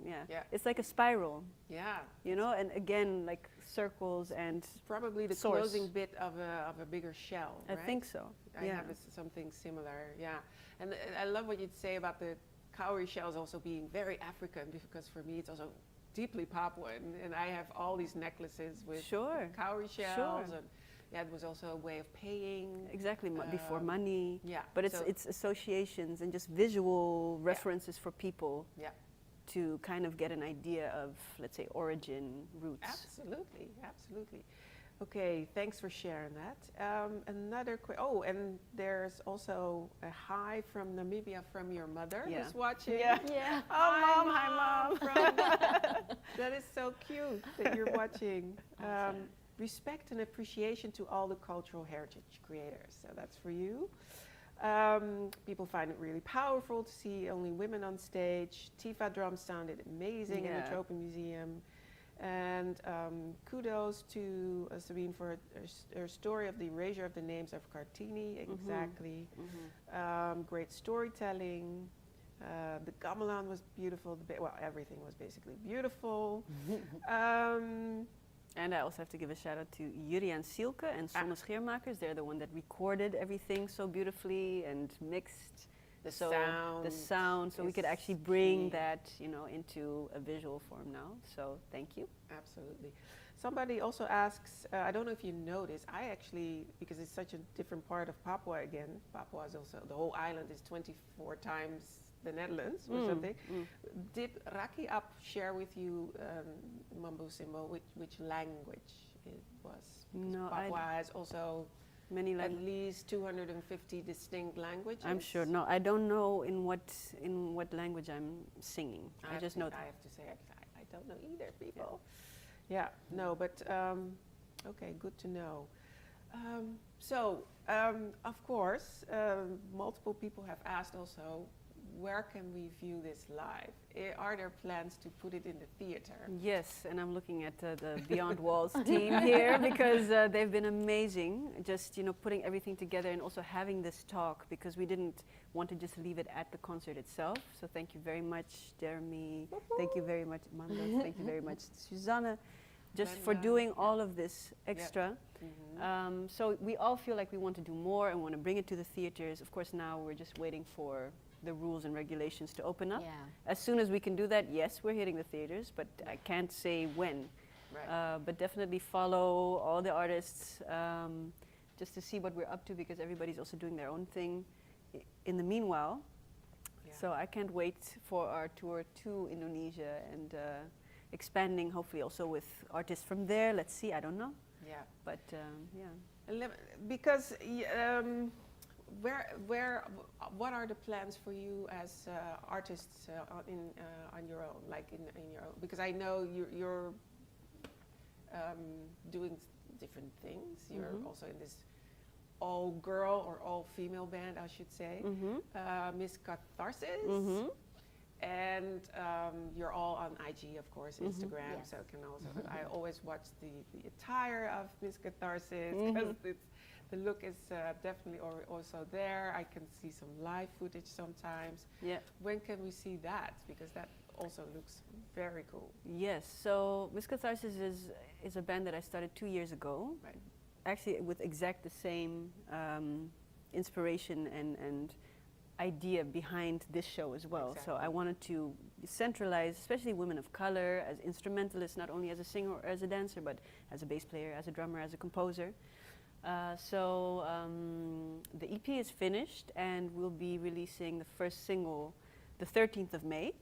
Yeah. it's like a spiral, Yeah. you know, and again, like circles and Probably the source. closing bit of a bigger shell, I right? think so, I yeah. have something similar, yeah. And I love what you'd say about the cowrie shells also being very African, because for me it's also deeply Papuan, and I have all these necklaces with Sure, cowrie shells, sure. and yeah, it was also a way of paying. Exactly, before Um, money. Yeah, But it's so- it's associations and just visual references for people Yeah. to kind of get an idea of, let's say, origin roots. Absolutely, absolutely. Okay, thanks for sharing that. Another and there's also a hi from Namibia from your mother Yeah. who's watching. Yeah. Yeah. Oh, Mom, hi, Mom. That is so cute that you're watching. Respect and appreciation to all the cultural heritage creators. So that's for you. People find it really powerful to see only women on stage. Tifa drums sounded amazing in Yeah. the Tropen Museum. And kudos to Sabine for her story of the erasure of the names of Kartini. Exactly. Great storytelling. The gamelan was beautiful. Everything was basically beautiful. And I also have to give a shout out to Yuri and Silke and Sonne Scheermakers. They're the one that recorded everything so beautifully and mixed The the sound, so we could is actually bring key. that, you know, into a visual form now. So thank you. Absolutely. Somebody also asks, I don't know if you noticed, I actually, because it's such a different part of Papua again, Papua is also, the whole island is 24 times the Netherlands or something. Did Raki Up share with you, Mambo Simbo, which language it was? Because No, Papua has also Many at languages. least 250 distinct languages. I'm sure. No, I don't know in what language I'm singing. I just know. I have to say, I don't know either, people. Yeah, no, but okay, good to know. Of course, multiple people have asked also, where can we view this live? Are there plans to put it in the theater? Yes, and I'm looking at the Beyond Walls team here because they've been amazing. Just, you know, putting everything together and also having this talk, because we didn't want to just leave it at the concert itself. So thank you very much, Jeremy. Thank you very much, Amanda. Thank you very much, Susanne, just for Brenda. doing all of this extra. Mhm. So we all feel like we want to do more and want to bring it to the theaters. Of course, now we're just waiting for the rules and regulations to open up. Yeah. As soon as we can do that, yes, we're hitting the theaters, but I can't say when. Right. But definitely follow all the artists just to see what we're up to, because everybody's also doing their own thing in the meanwhile. Yeah. So I can't wait for our tour to Indonesia and expanding, hopefully also with artists from there. Let's see, I don't know. Yeah. But yeah. Because what are the plans for you as artists on your own, like in your own? Because I know you're doing different things. You're also in this all-girl or all-female band, I should say, Miss Catharsis. And you're all on IG, of course, Instagram. Yes. So can also I always watch the attire of Miss Catharsis, because the look is definitely also there. I can see some live footage sometimes. Yeah. When can we see that? Because that also looks very cool. Yes, so Miss Catharsis is a band that I started 2 years ago. Right. Actually, with exact the same inspiration and idea behind this show as well. So I Exactly. wanted to centralize, especially women of color, as instrumentalists, not only as a singer or as a dancer, but as a bass player, as a drummer, as a composer. The EP is finished, and we'll be releasing the first single the 13th of May.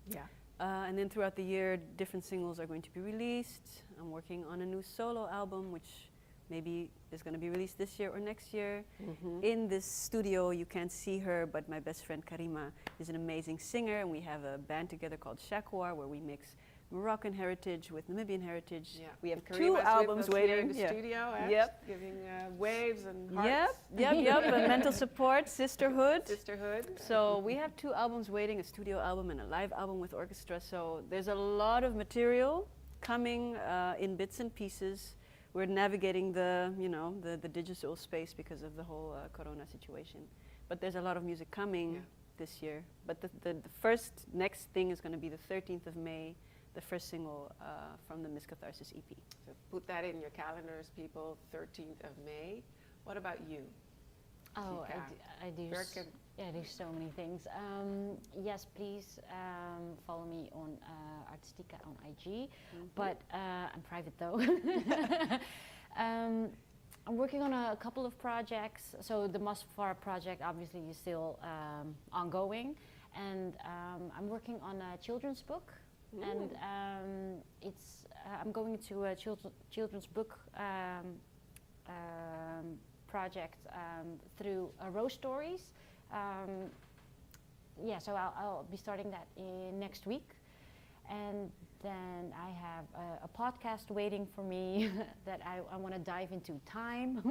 Yeah. And then throughout the year, different singles are going to be released. I'm working on a new solo album, which maybe is going to be released this year or next year. In this studio, you can't see her, but my best friend Karima is an amazing singer, and we have a band together called Shakwar, where we mix Moroccan heritage with Namibian heritage. Yeah. We have And Karima 2 is with albums us here waiting. in the studio, Yep. giving waves and hearts. Yep. And mental support, sisterhood. Sisterhood. So we have 2 albums waiting, a studio album and a live album with orchestra. So there's a lot of material coming in bits and pieces. we're navigating the, you know, the digital space because of the whole Corona situation. But there's a lot of music coming this year. But the first next thing is going to be the 13th of May, the first single from the Miss Catharsis EP. So put that in your calendars, people, 13th of May. What about you? Oh, Tieka? I do. Yeah, I do so many things. Yes, please follow me on Artistica on IG. But I'm private though. I'm working on a couple of projects. So the Masfar project obviously is still ongoing, and I'm working on a children's book. And it's I'm going to a children's book project through Rose Stories. Yeah, so I'll be starting that next week. And then I have a podcast waiting for me that I want to dive into time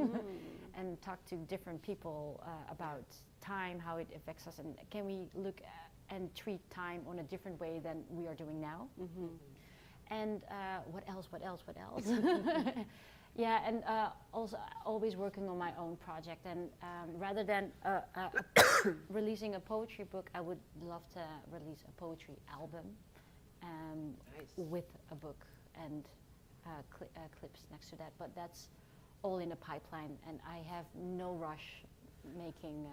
and talk to different people about time, how it affects us, and can we look and treat time on a different way than we are doing now. And what else? Yeah, and also always working on my own project. And rather than releasing a poetry book, I would love to release a poetry album with a book and clips next to that. But that's all in the pipeline, and I have no rush making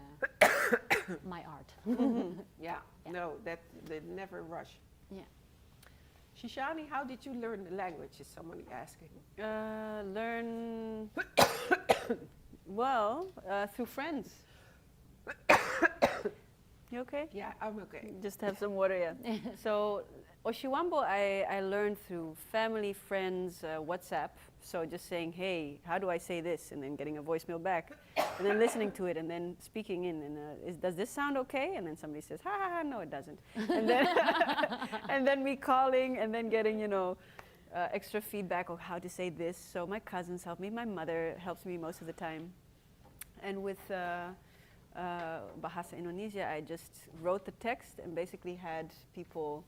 my art. Yeah, no, they never rush. Yeah. Shishani, how did you learn the language, is somebody asking? Learn, well, through friends. You okay? Yeah, I'm okay. Just have some water, yeah. So, Oshiwambo I learned through family, friends, WhatsApp. So just saying, hey, how do I say this? And then getting a voicemail back. And then listening to it and then speaking in. And does this sound okay? And then somebody says, ha ha ha, no it doesn't. And then, and then me calling and then getting, you know, extra feedback on how to say this. So my cousins help me, my mother helps me most of the time. And with Bahasa Indonesia, I just wrote the text and basically had people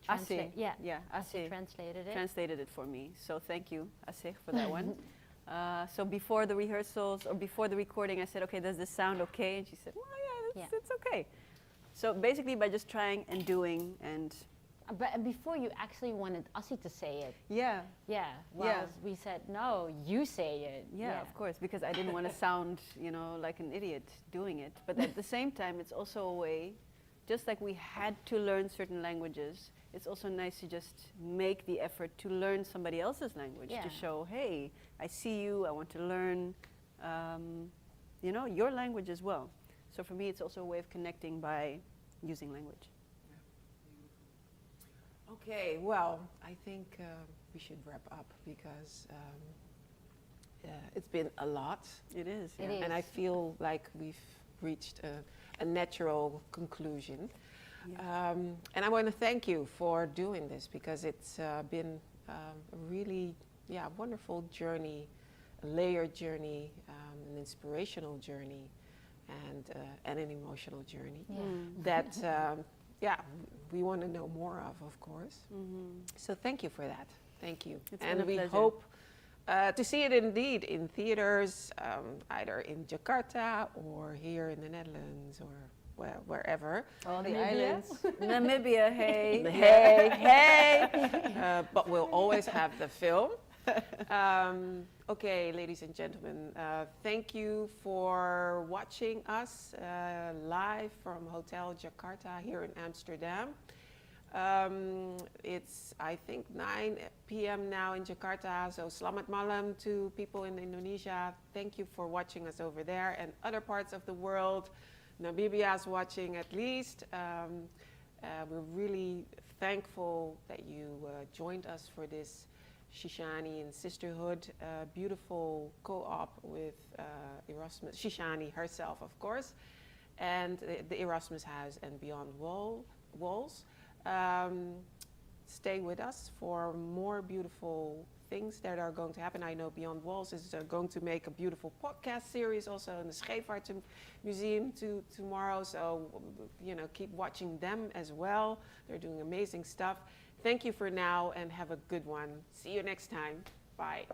Asih translated it for me. So thank you, Asih, for that one. So before the rehearsals or before the recording, I said, okay, does this sound okay? And she said, well, yeah, it's okay. So basically by just trying and doing and... But before you actually wanted Asih to say it. Yeah. Yeah. Well, we said, no, you say it. Yeah, of course, because I didn't want to sound, you know, like an idiot doing it. But at the same time, it's also a way, just like we had to learn certain languages, it's also nice to just make the effort to learn somebody else's language, to show, hey, I see you, I want to learn, you know, your language as well. So for me, it's also a way of connecting by using language. Okay, well, I think we should wrap up because it's been a lot. It is. It is. And I feel like we've reached a natural conclusion. Yeah. And I want to thank you for doing this because it's been a really wonderful journey, a layered journey, an inspirational journey, and an emotional journey that we want to know more of course. So thank you for that. Thank you. And we hope to see it indeed in theaters, either in Jakarta or here in the Netherlands or wherever. All the islands. Namibia, hey. But we'll always have the film. Okay, ladies and gentlemen, thank you for watching us live from Hotel Jakarta here in Amsterdam. It's, I think, 9 p.m. now in Jakarta, so selamat malam to people in Indonesia. Thank you for watching us over there and other parts of the world. Namibia is watching at least. We're really thankful that you joined us for this Shishani and Sisterhood, beautiful co-op with Erasmus, Shishani herself, of course, and the Erasmus House and Beyond Walls. Stay with us for more beautiful things that are going to happen. I know Beyond Walls is going to make a beautiful podcast series also in the Scheepvaart Museum tomorrow, so you know, keep watching them as well. They're doing amazing stuff. Thank you for now and have a good one. See you next time. Bye.